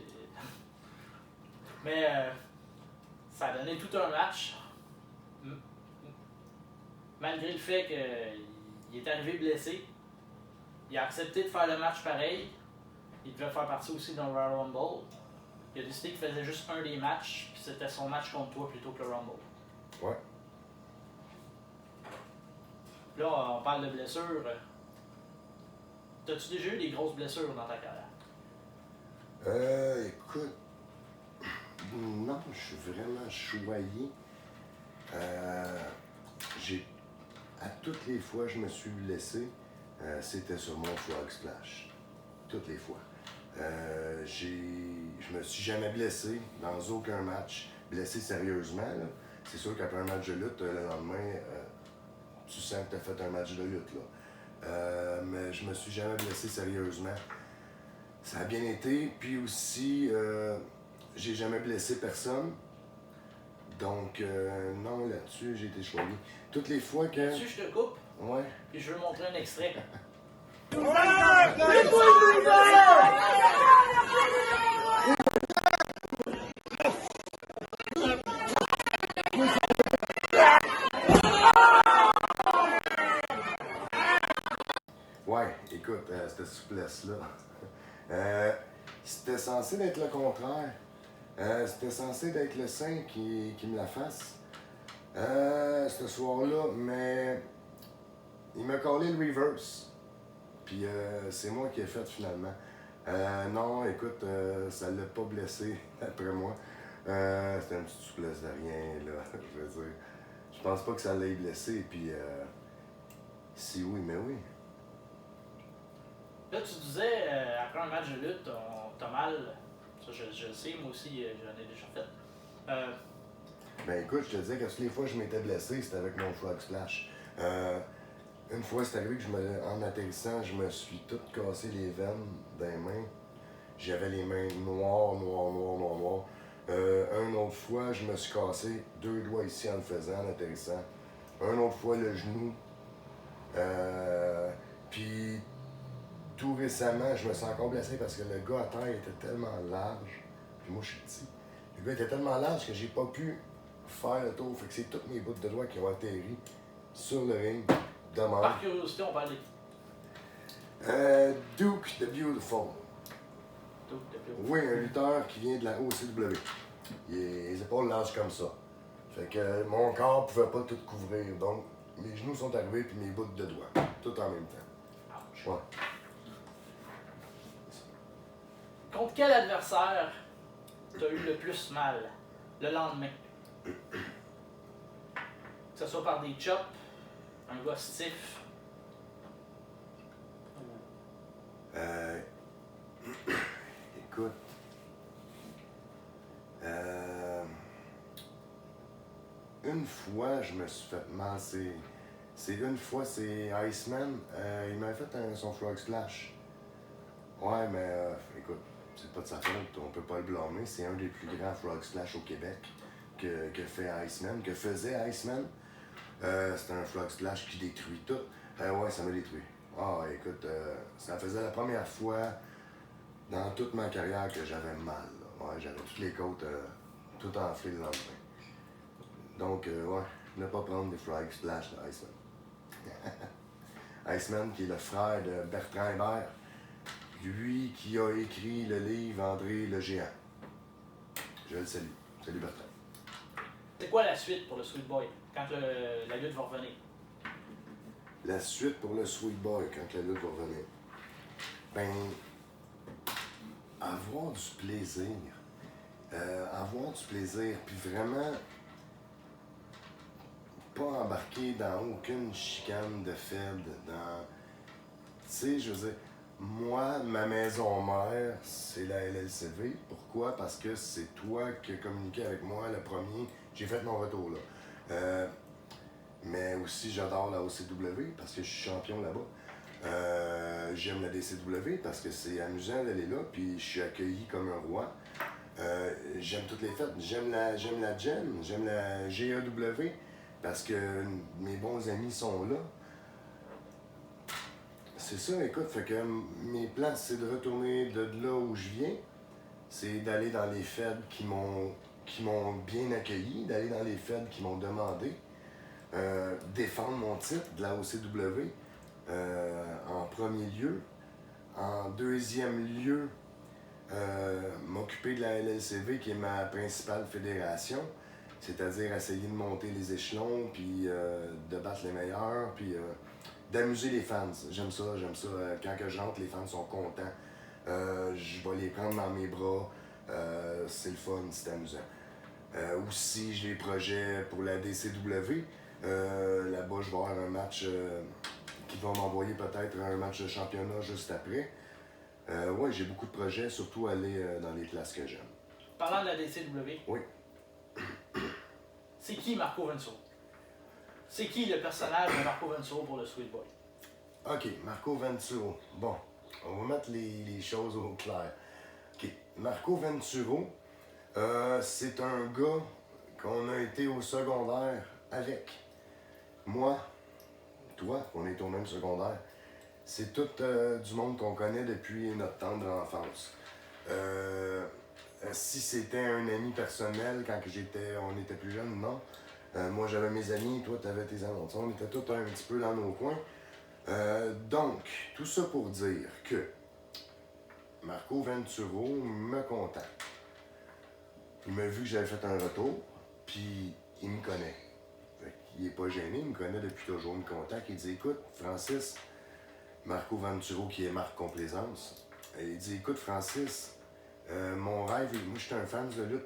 Mais ça a donné tout un match. Malgré le fait qu'il est arrivé blessé, il a accepté de faire le match pareil. Il devait faire partie aussi d'un Royal Rumble. Il a décidé qu'il faisait juste un des matchs, puis c'était son match contre toi plutôt que le Rumble. Ouais. Là, on parle de blessures. T'as-tu déjà eu des grosses blessures dans ta carrière? Écoute, non, je suis vraiment choyé. À toutes les fois que je me suis blessé, c'était sur mon frog splash. Toutes les fois. Je me suis jamais blessé dans aucun match. Blessé sérieusement, là. C'est sûr qu'après un match de lutte, le lendemain, tu sens que tu as fait un match de lutte, là. Mais je me suis jamais blessé sérieusement. Ça a bien été. Puis aussi, j'ai jamais blessé personne. Donc, non, là-dessus, j'ai été choyé. Toutes les fois que... Là-dessus, je te coupe, Ouais. puis je veux montrer un extrait. Ouais, écoute, cette souplesse-là, c'était censé être le contraire. C'était censé être le sein qui me la fasse. Ce soir-là, mais il m'a collé le reverse. Puis c'est moi qui ai fait finalement. Non, écoute, ça l'a pas blessé, d'après moi. C'était une petite souplesse de rien, là. Je veux dire, je pense pas que ça l'ait blessé. Puis si oui, mais oui. Là, tu disais, après un match de lutte, t'as mal. Ça, je le sais, moi aussi, j'en ai déjà fait. Ben écoute, je te disais que toutes les fois que je m'étais blessé, c'était avec mon frog splash. Une fois, c'est arrivé que en atterrissant, je me suis tout cassé les veines des mains. J'avais les mains noires. Une autre fois, je me suis cassé 2 doigts ici en le faisant, en atterrissant. Une autre fois, le genou. Puis tout récemment, je me suis encore blessé parce que le gars à terre était tellement large. Puis moi, je suis petit. Le gars était tellement large que j'ai pas pu faire le tour. Fait que c'est toutes mes bouts de doigts qui ont atterri sur le ring. Par curiosité, on parle de qui? Duke the Beautiful. toi, de plus haut. Oui, un lutteur qui vient de la OCW. Les épaules larges comme ça. Fait que mon corps pouvait pas tout couvrir. Donc, mes genoux sont arrivés puis mes bouts de doigts. Tout en même temps. Ouch. Ouais. Contre quel adversaire t'as eu le plus mal le lendemain? Que ce soit par des chops, un gars stiff. Écoute. Une fois, je me suis fait mal. Une fois, c'est Iceman. Il m'avait fait son Frog Splash. Ouais, mais écoute, c'est pas de sa faute, on peut pas le blâmer. C'est un des plus grands Frog Splash au Québec que fait Iceman, que faisait Iceman. C'était un Frog Splash qui détruit tout. Ouais, ça m'a détruit. Ah, écoute, ça faisait la première fois dans toute ma carrière que j'avais mal. Là. Ouais, j'avais toutes les côtes tout enflées le lendemain. Donc, ouais, ne pas prendre des Frog Splash de Iceman. Iceman, qui est le frère de Bertrand Hébert, lui qui a écrit le livre André le Géant. Je le salue. Salut Bertrand. C'est quoi la suite pour le Sweet Boy quand la lutte va revenir? La suite pour le Sweet Boy quand la lutte va revenir. Ben, avoir du plaisir. Avoir du plaisir, puis vraiment pas embarquer dans aucune chicane de Fed. Tu sais, je veux dire, moi, ma maison mère, c'est la LLCV. Pourquoi? Parce que c'est toi qui as communiqué avec moi le premier. J'ai fait mon retour là. Mais aussi, j'adore la OCW parce que je suis champion là-bas. J'aime la DCW parce que c'est amusant d'aller là, puis je suis accueilli comme un roi. J'aime toutes les fêtes. J'aime la GEM, j'aime la GAW parce que mes bons amis sont là. C'est ça, écoute, fait que mes plans, c'est de retourner de là où je viens. C'est d'aller dans les fêtes qui m'ont bien accueilli, d'aller dans les fêtes qui m'ont demandé. Défendre mon titre de la OCW en premier lieu. En deuxième lieu, m'occuper de la LLCV qui est ma principale fédération, c'est-à-dire essayer de monter les échelons, puis de battre les meilleurs, puis d'amuser les fans. J'aime ça. Quand que je rentre, les fans sont contents. Je vais les prendre dans mes bras. C'est le fun, c'est amusant. Aussi, j'ai des projets pour la DCW. Là-bas, je vais avoir un match qui va m'envoyer peut-être un match de championnat juste après. Ouais, j'ai beaucoup de projets, surtout aller dans les classes que j'aime. Parlant de la DCW, Oui. c'est qui Marco Vensuro? C'est qui le personnage de Marco Vensuro pour le Sweet Boy? OK, Marco Vensuro. Bon, on va mettre les choses au clair. OK, Marco Vensuro, c'est un gars qu'on a été au secondaire avec. Moi, toi, on est au même secondaire. C'est tout du monde qu'on connaît depuis notre tendre enfance. Si c'était un ami personnel quand on était plus jeunes, non. Moi, j'avais mes amis, toi, t'avais tes amis. On était tous un petit peu dans nos coins. Donc, tout ça pour dire que Marco Vensuro me contacte. Il m'a vu que j'avais fait un retour, puis il me connaît. Il n'est pas gêné, il me connaît depuis toujours. Il me contacte, il dit « Écoute, Francis, Marco Vensuro, qui est Marc Complaisance, il dit « Écoute, Francis, mon rêve, moi, je suis un fan de lutte,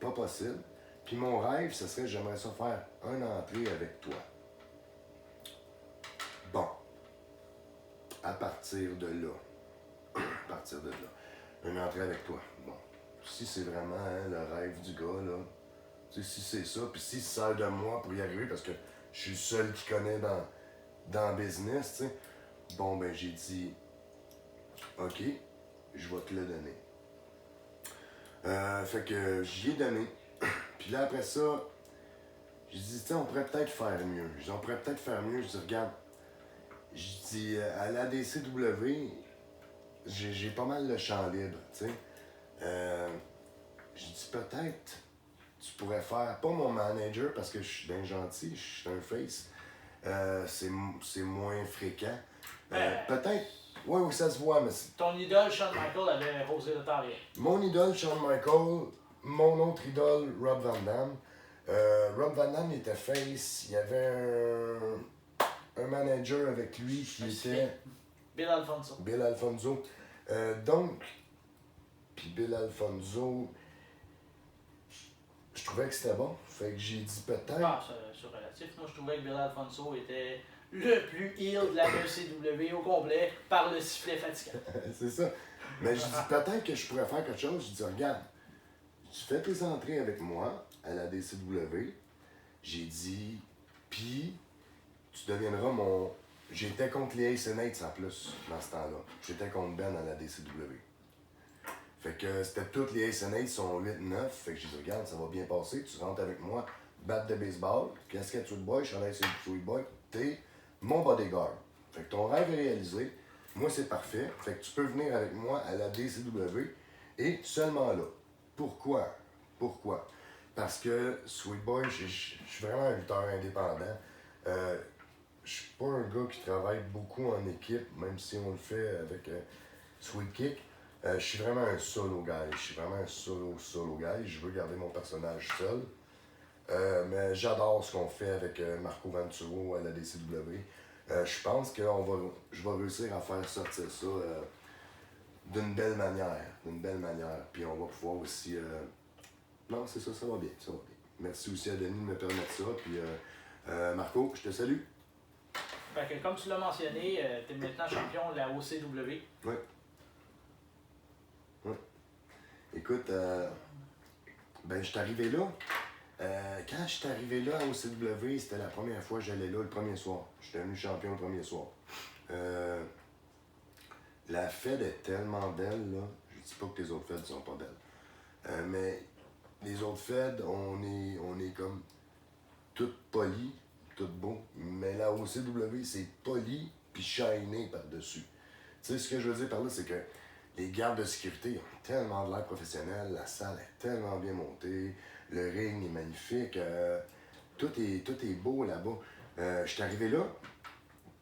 pas possible. Puis mon rêve, ce serait, j'aimerais ça faire une entrée avec toi. » Bon. À partir de là, une entrée avec toi. Bon. Si c'est vraiment le rêve du gars, là, tu sais, si c'est ça, puis s'il se sert de moi pour y arriver, parce que je suis le seul qui connaît dans le business, tu sais, bon, ben, j'ai dit, OK, je vais te le donner. Fait que j'y ai donné. Puis là, après ça, j'ai dit, tu sais, on pourrait peut-être faire mieux. Je dis, regarde, je dis, à la DCW, j'ai pas mal le champ libre, tu sais. Je dis, peut-être, tu pourrais faire, pas mon manager, parce que je suis bien gentil, je suis un face. C'est moins fréquent. Peut-être Oui, ça se voit, mais Ton idole, Shawn Michaels, avait José Lothario. mon idole, Shawn Michaels, mon autre idole, Rob Van Dam. Rob Van Dam était face, il y avait un manager avec lui qui était Bill Alfonso. Bill Alfonso. Donc, puis Bill Alfonso, je trouvais que c'était bon. Fait que j'ai dit peut-être. Ah, c'est relatif. Moi, je trouvais que Bill Alfonso était le plus heel de la ECW au complet par le sifflet fatigant. C'est ça. Mais je dis peut-être que je pourrais faire quelque chose. Je dis regarde, tu fais tes entrées avec moi à la DCW. J'ai dit, puis tu deviendras mon. J'étais contre les Ace and Eights en plus dans ce temps-là. J'étais contre Ben à la DCW. Fait que c'était toutes les Ace and Eights sont 8-9. Fait que j'ai dit regarde, ça va bien passer. Tu rentres avec moi, batte de baseball, casquette Sweet Boy, chandail Sweet Boy, t'es mon bodyguard. Fait que ton rêve est réalisé. Moi, c'est parfait. Fait que tu peux venir avec moi à la DCW et seulement là. Pourquoi? Pourquoi? Parce que Sweet Boy, je suis vraiment un lutteur indépendant. Je suis pas un gars qui travaille beaucoup en équipe, même si on le fait avec Sweet Kick. Je suis vraiment un solo guy. Je suis vraiment un solo guy. Je veux garder mon personnage seul. Mais j'adore ce qu'on fait avec Marco Venturo à la DCW. Je pense que je vais réussir à faire sortir ça d'une belle manière. Puis on va pouvoir aussi... Non, c'est ça, ça va bien. Merci aussi à Denis de me permettre ça. Puis Marco, je te salue. Fait que comme tu l'as mentionné, tu es maintenant champion de la OCW. Oui. Écoute, ben je suis arrivé là. Quand je suis arrivé là au CW, c'était la première fois que j'allais là le premier soir. J'étais venu champion le premier soir. La Fed est tellement belle, là. Je dis pas que les autres Feds sont pas belles. Mais les autres Feds, on est comme tout poli, tout beau. Mais là au CW, c'est poli puis shiny par-dessus. Tu sais, ce que je veux dire par là, c'est que les gardes de sécurité ont tellement de l'air professionnel, la salle est tellement bien montée, le ring est magnifique, tout est beau là-bas. Je suis arrivé là,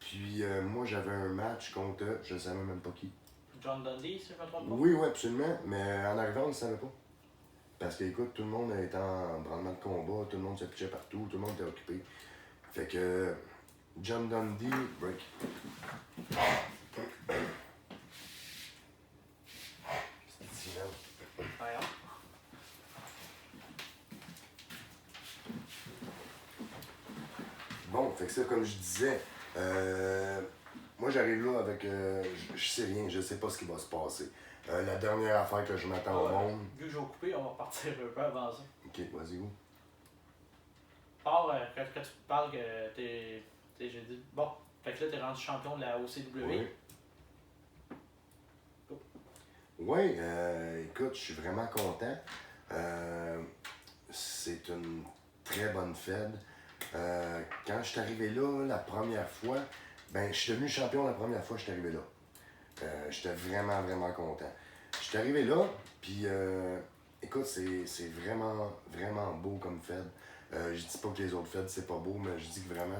puis moi j'avais un match contre, je ne savais même pas qui. John Dundee, si je me trompe pas? Oui, absolument, mais en arrivant, on ne savait pas. Parce que, écoute, tout le monde était en branlement de combat, tout le monde se pitchait partout, tout le monde était occupé. Fait que, John Dundee, break. Voyons. Bon, fait que ça, comme je disais, moi j'arrive là avec. Je sais rien, je sais pas ce qui va se passer. La dernière affaire que je m'attends au monde. Vu que j'ai coupé, on va repartir un peu avant ça. Ok, vas-y, où? Quand tu parles que j'ai dit, bon, fait que là, t'es rendu champion de la OCW. Oui. Oui, écoute, je suis vraiment content. C'est une très bonne Fed. Quand je suis arrivé là, la première fois, ben, je suis devenu champion la première fois que je suis arrivé là. J'étais vraiment, vraiment content. Je suis arrivé là, puis écoute, c'est vraiment, vraiment beau comme Fed. Je dis pas que les autres Feds, c'est pas beau, mais je dis que vraiment,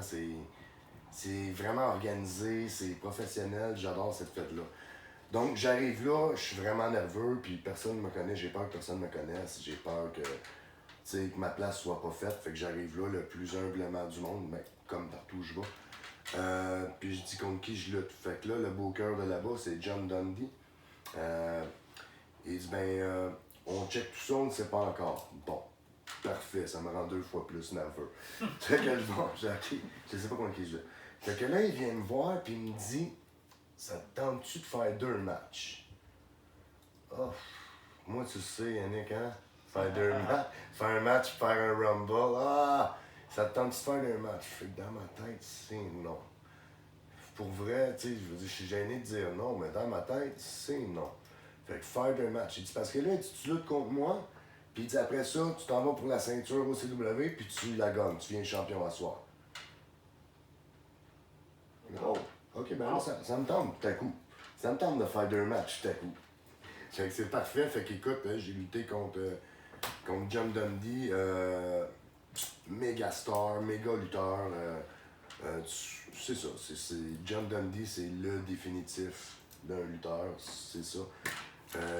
c'est vraiment organisé, c'est professionnel. J'adore cette Fed-là. Donc, j'arrive là, je suis vraiment nerveux, puis personne ne me connaît. J'ai peur que personne me connaisse. J'ai peur que ma place soit pas faite. Fait que j'arrive là le plus humblement du monde, mais comme partout où je vais. Puis je dis contre qui je lutte. Fait que là, le booker de là-bas, c'est John Dundee. Il dit, on check tout ça, on ne sait pas encore. Bon, parfait, ça me rend 2 fois plus nerveux. Fait que bon, j'ai ok, je sais pas contre qui je lutte. Fait que là, il vient me voir, puis il me dit, ça te tente-tu de faire 2 matchs? Oh, moi, tu sais, Yannick, hein? Faire 2 matchs, faire un match, faire un rumble. Ah! Ça te tente de faire 2 matchs? Fait que dans ma tête, c'est non. Pour vrai, tu sais, je veux dire, je suis gêné de dire non, mais dans ma tête, c'est non. Fait que faire 2 matchs. Il dit, parce que là, il dit, tu luttes contre moi, puis il dit, après ça, tu t'en vas pour la ceinture au CW, puis tu la gagnes, tu viens champion à soir. Oh, ok, ben là, ça me tente tout à coup. Ça me tente de faire 2 matchs tout à coup. Fait que c'est parfait, fait qu'écoute, j'ai lutté contre John Dundee, méga star, méga lutteur. C'est ça, John Dundee, c'est le définitif d'un lutteur, c'est ça.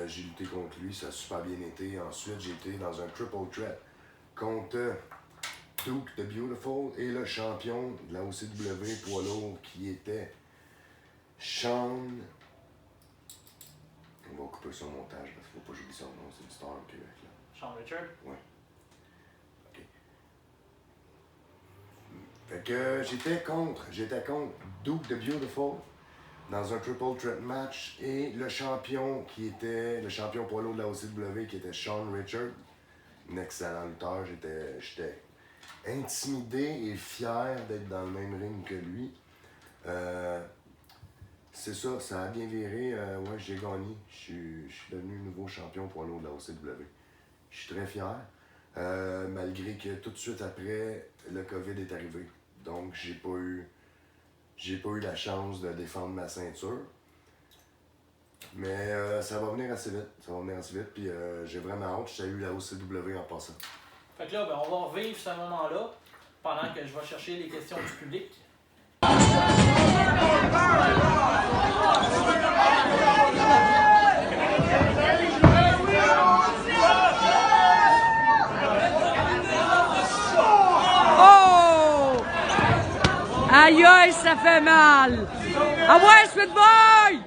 J'ai lutté contre lui, ça a super bien été. Ensuite, j'ai été dans un triple threat contre Duke the Beautiful et le champion de la OCW poids lourd qui était Sean. On va couper ça au montage parce qu'il faut pas que j'oublie son nom, c'est une star au Québec. Là. Sean Richard. Ouais. Ok. Fait que j'étais contre Duke the Beautiful dans un triple threat match et le champion qui était le champion poids lourd de la OCW qui était Sean Richard, un excellent lutteur. J'étais intimidé et fier d'être dans le même ring que lui. C'est ça, ça a bien viré. Ouais, j'ai gagné. Je suis devenu nouveau champion poids lourd de la OCW. Je suis très fier. Malgré que tout de suite après, le COVID est arrivé. Donc, j'ai pas eu la chance de défendre ma ceinture. Mais ça va venir assez vite. Puis j'ai vraiment hâte. Je salue la OCW en passant. Fait que là, ben, on va revivre ce moment-là pendant que je vais chercher les questions du public. Oh! Aïe aïe, ça fait mal! Ah ouais, Sweet Boy!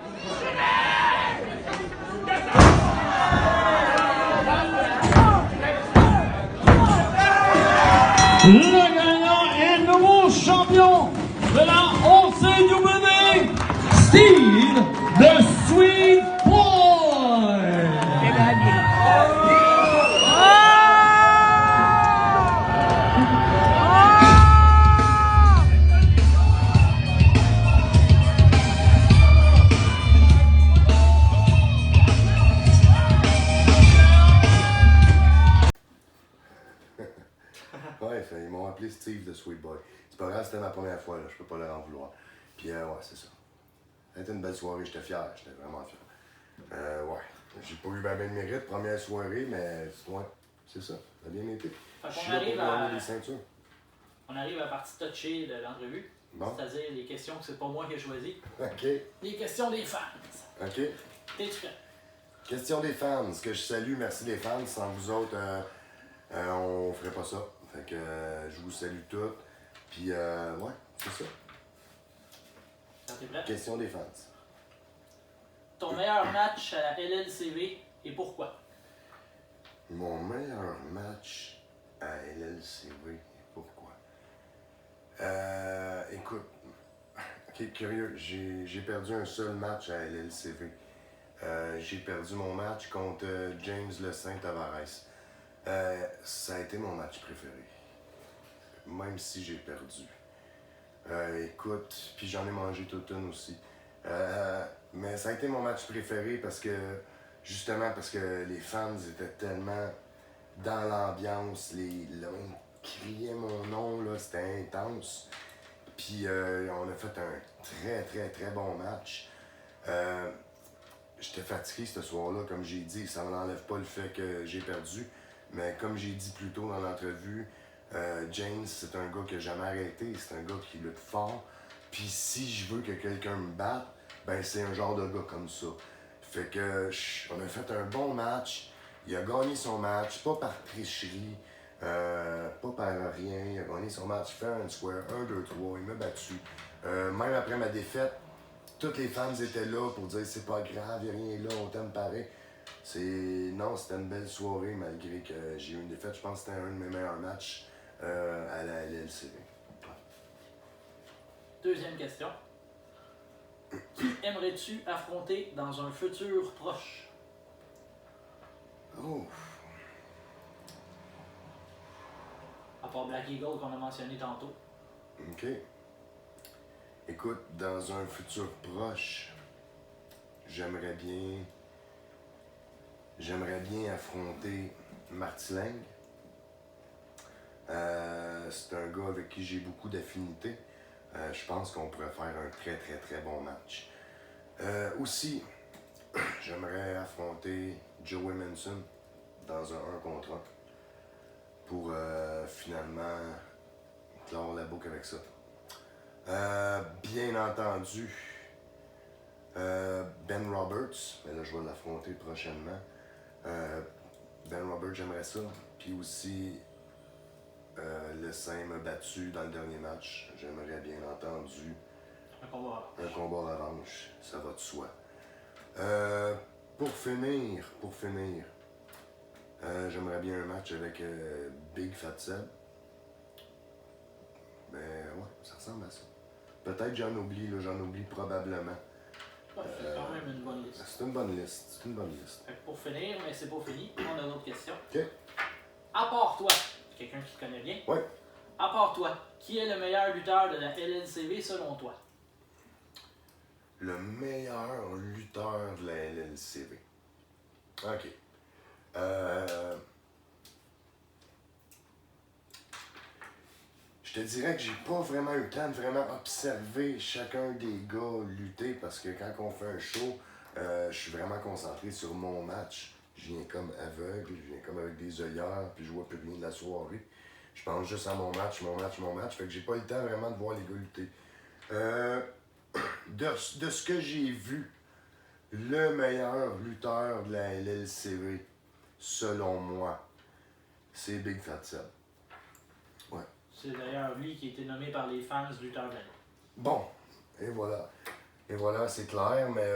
Le gagnant est le nouveau champion de la OCW, Steve the Sweet Boy. Ouais, ils m'ont appelé Steve the Sweet Boy. C'est pas grave, c'était ma première fois, là, je peux pas leur en vouloir. Puis ouais, c'est ça. Ça a été une belle soirée, j'étais vraiment fier. Ouais, j'ai pas eu bien de mérite, première soirée, mais ouais, c'est ça, ça a bien été. Je suis là pour gagner des ceintures. On arrive à la partie touchée de l'entrevue. Bon. C'est-à-dire les questions que c'est pas moi qui ai choisi. OK, Les questions des fans. OK. T'es-tu prêt? Question des fans, que je salue, merci les fans. Sans vous autres, on ferait pas ça. Fait que je vous salue toutes. Puis ouais, c'est ça. T'es prêt? Question des fans. Ton meilleur match à la LLCV et pourquoi? Mon meilleur match à LLCV, pourquoi? Écoute, ok, curieux, j'ai perdu un seul match à LLCV. J'ai perdu mon match contre James Le Saint-Tavares. Ça a été mon match préféré. Même si j'ai perdu. Écoute, puis j'en ai mangé toute une aussi. Mais ça a été mon match préféré parce que, justement, parce que les fans étaient tellement dans l'ambiance. On criait mon nom, là, c'était intense. Puis on a fait un très, très, très bon match. J'étais fatigué ce soir-là, comme j'ai dit. Ça ne m'enlève pas le fait que j'ai perdu. Mais comme j'ai dit plus tôt dans l'entrevue, James, c'est un gars qui n'a jamais arrêté. C'est un gars qui lutte fort. Puis si je veux que quelqu'un me batte, ben c'est un genre de gars comme ça. Fait que on a fait un bon match. Il a gagné son match, pas par tricherie, pas par rien. Il a gagné son match fair and square, 1, 2, 3. Il m'a battu. Même après ma défaite, tous les fans étaient là pour dire c'est pas grave, il n'y a rien là, on t'aime pareil. Non, c'était une belle soirée malgré que j'ai eu une défaite. Je pense que c'était un de mes meilleurs matchs à la LLCV. Deuxième question. Qui aimerais-tu affronter dans un futur proche? Oh! À part Black Eagle qu'on a mentionné tantôt. OK. Écoute, dans un futur proche, j'aimerais bien affronter Marty Lang. C'est un gars avec qui j'ai beaucoup d'affinités. Je pense qu'on pourrait faire un très très très bon match. Aussi, j'aimerais affronter Joey Manson dans un 1 contre 1 pour finalement clore la boucle avec ça. Bien entendu, Ben Roberts, mais là je vais l'affronter prochainement. Ben Roberts, j'aimerais ça. Puis aussi, le Saint m'a battu dans le dernier match. J'aimerais bien entendu Un combat. un combat revanche. Ça va de soi. Pour finir, j'aimerais bien un match avec Big Fat Seb. Ben ouais, ça ressemble à ça. Peut-être j'en oublie, là, j'en oublie probablement. Ouais, c'est quand même une bonne liste. C'est une bonne liste, Fait que pour finir, mais c'est pas fini, on a une autre question. OK. À part toi, quelqu'un qui te connaît bien, Ouais. à part toi, qui est le meilleur lutteur de la LLCV selon toi? Le meilleur lutteur de la LLCV. OK. Je te dirais que j'ai pas vraiment eu le temps de vraiment observer chacun des gars lutter parce que quand on fait un show, je suis vraiment concentré sur mon match. Je viens comme aveugle, je viens comme avec des œillères, puis je vois plus rien de la soirée. Je pense juste à mon match. Fait que j'ai pas eu le temps vraiment de voir les gars lutter. De ce que j'ai vu, le meilleur lutteur de la LLCV, selon moi, c'est Big Fat Seb. Ouais. C'est d'ailleurs lui qui a été nommé par les fans lutteur de l'année. Bon, et voilà. Et voilà, c'est clair, mais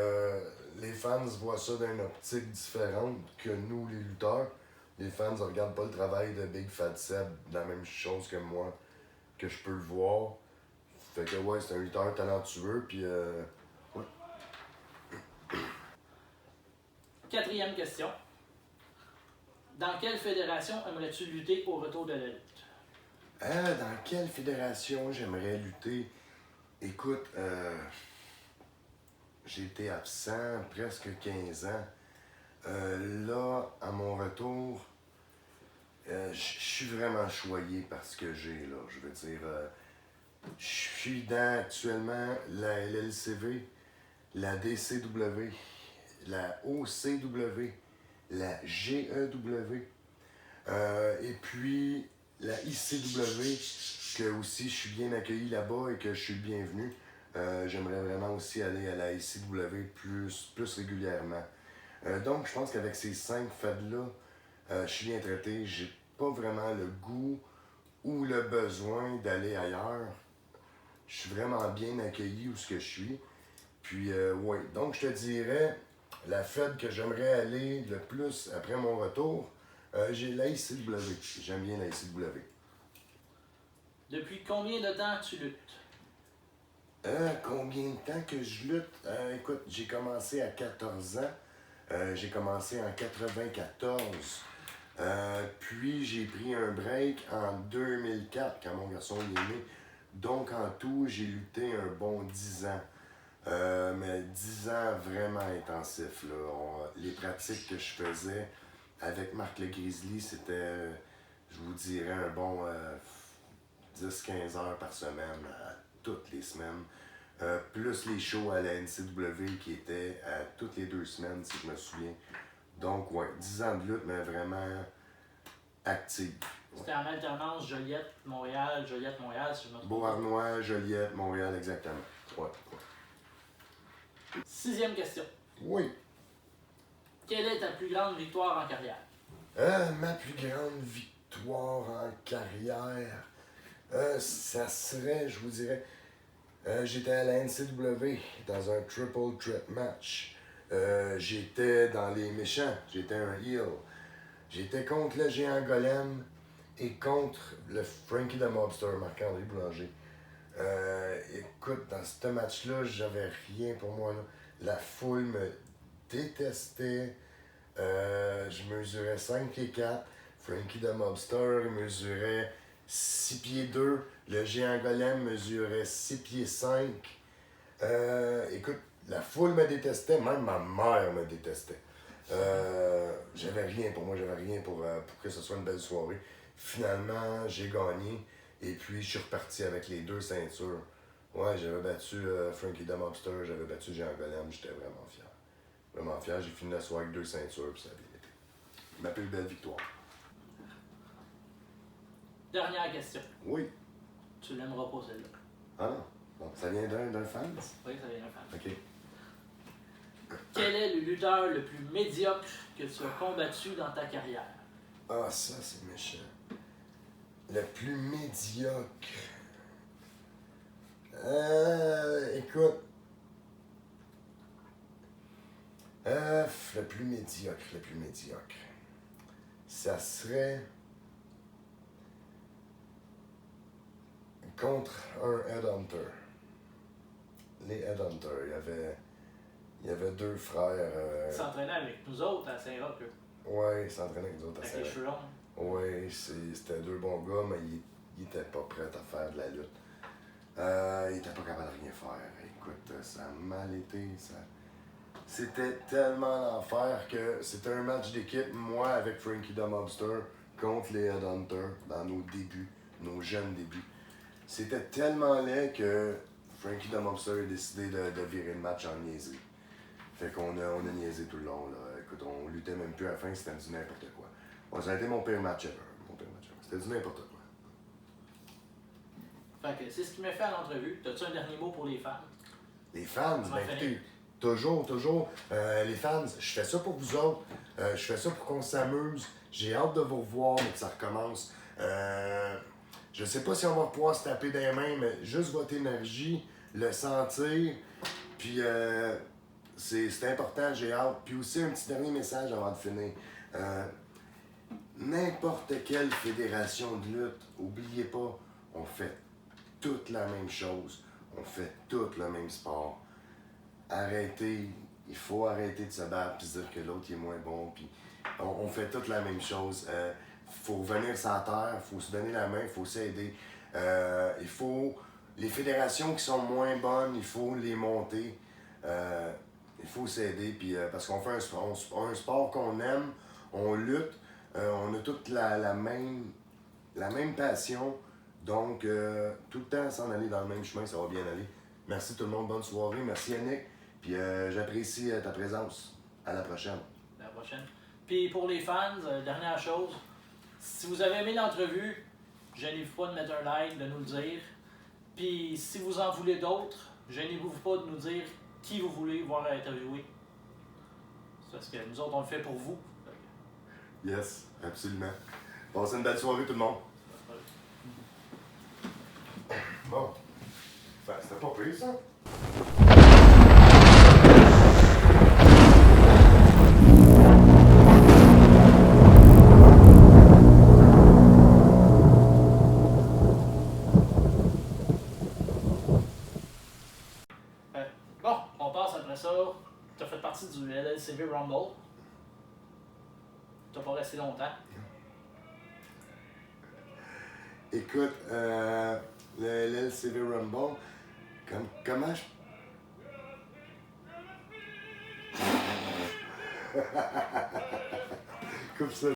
les fans voient ça d'une optique différente que nous, les lutteurs. Les fans ne regardent pas le travail de Big Fat Seb de la même chose que moi, que je peux le voir. Fait que ouais, c'est un lutteur talentueux, puis ouais. Quatrième question. Dans quelle fédération aimerais-tu lutter au retour de la lutte? Dans quelle fédération j'aimerais lutter? Écoute, j'ai été absent presque 15 ans. Là, à mon retour, je suis vraiment choyé par ce que j'ai là. Je veux dire, je suis dans actuellement la LLCV, la DCW, la OCW, la GEW, et puis la ICW, que aussi je suis bien accueilli là-bas et que je suis le bienvenu. J'aimerais vraiment aussi aller à la ICW plus régulièrement. Donc, je pense qu'avec ces 5 feds-là, je suis bien traité. J'ai pas vraiment le goût ou le besoin d'aller ailleurs. Je suis vraiment bien accueilli où ce que je suis. Puis, ouais. Donc, je te dirais, la fed que j'aimerais aller le plus après mon retour, j'ai la ICW. J'aime bien la ICW. Depuis combien de temps tu luttes? Combien de temps que je lutte? Écoute, j'ai commencé à 14 ans. J'ai commencé en 94. Puis j'ai pris un break en 2004 quand mon garçon est né. Donc en tout, j'ai lutté un bon 10 ans. Mais 10 ans vraiment intensifs. Là. Les pratiques que je faisais avec Marc Le Grizzly, c'était, je vous dirais, un bon 10-15 heures par semaine, toutes les semaines. Plus les shows à la NCW qui étaient à toutes les 2 semaines, si je me souviens. Donc, ouais, 10 ans de lutte, mais vraiment active. C'était en alternance Joliette-Montréal, Joliette-Montréal, si je me trompe. Beauharnois, Joliette, Montréal, exactement. Ouais. 6e question. Oui. Quelle est ta plus grande victoire en carrière? Ma plus grande victoire en carrière, ça serait, je vous dirais, j'étais à la NCW dans un triple threat match. J'étais dans les méchants, j'étais un heel. J'étais contre le géant Golem et contre le Frankie the Mobster, Marc-André Boulanger. Écoute, dans ce match-là, j'avais rien pour moi. Là. La foule me détestait. Je mesurais 5 pieds 4. Frankie the Mobster mesurait 6 pieds 2. Le géant Golem mesurait 6 pieds 5. Écoute, la foule me détestait, même ma mère me détestait. J'avais rien pour moi, j'avais rien pour que ce soit une belle soirée. Finalement, j'ai gagné et puis je suis reparti avec les 2 ceintures. Ouais, j'avais battu Frankie the Mobster, j'avais battu Jean Golem, j'étais vraiment fier. Vraiment fier, j'ai fini la soirée avec 2 ceintures puis ça a bien été. Ma plus belle victoire. Dernière question. Oui. Tu l'aimeras pas celle-là. Ah non. Bon, ça vient d'un fan? Oui, ça vient d'un fan. OK. Quel est le lutteur le plus médiocre que tu as combattu dans ta carrière? Ah, ça, c'est méchant. Le plus médiocre. Écoute. Le plus médiocre. Ça serait contre un Headhunter. Les Headhunters, il y avait deux frères. Ils s'entraînaient avec nous autres à Saint-Roch, eux. Ouais, ils s'entraînaient avec nous autres à Avec les cheveux longs. Ouais, c'était deux bons gars, mais ils étaient pas prêts à faire de la lutte. Ils étaient pas capables de rien faire. Écoute, ça a mal été. C'était tellement l'enfer que c'était un match d'équipe, moi avec Frankie the Mobster contre les Headhunters dans nos débuts, nos jeunes débuts. C'était tellement laid que Frankie the Mobster a décidé de virer le match en niaiserie. Fait qu'on a niaisé tout le long. Là. Écoute, on luttait même plus à la fin, c'était du n'importe quoi. Bon, ça a été mon pire match ever. C'était du n'importe quoi. Fait que c'est ce qui m'a fait à l'entrevue. T'as-tu un dernier mot pour les fans? Les fans, On va ben finir. écoutez, toujours, les fans, je fais ça pour vous autres, je fais ça pour qu'on s'amuse, j'ai hâte de vous revoir, mais que ça recommence. Je sais pas si on va pouvoir se taper des mains, mais juste votre énergie, le sentir, puis c'est important, j'ai hâte. Puis aussi un petit dernier message avant de finir. N'importe quelle fédération de lutte, oubliez pas, on fait toute la même chose, on fait tout le même sport. Arrêtez, il faut arrêter de se battre et se dire que l'autre est moins bon. Puis on fait toute la même chose. Faut revenir sur la terre, faut se donner la main, il faut s'aider. Il faut les fédérations qui sont moins bonnes, il faut les monter. Il faut s'aider, puis parce qu'on fait un sport qu'on aime, on lutte, on a toute la même passion. Donc, tout le temps s'en aller dans le même chemin, ça va bien aller. Merci tout le monde, bonne soirée. Merci Yannick. Puis j'apprécie ta présence. À la prochaine. À la prochaine. Puis pour les fans, dernière chose, si vous avez aimé l'entrevue, gênez-vous pas de mettre un like, de nous le dire. Puis si vous en voulez d'autres, gênez-vous pas de nous dire qui vous voulez voir interviewer. C'est parce que nous autres, on le fait pour vous. Yes, absolument. Passez une belle soirée tout le monde. Bon. Ben, c'était pas pire ça. Bon, on passe après ça. Tu as fait partie du LLCV Rumble. Tu n'as pas resté longtemps. Écoute, le LLCV Rumble, comment je... Coupe ça.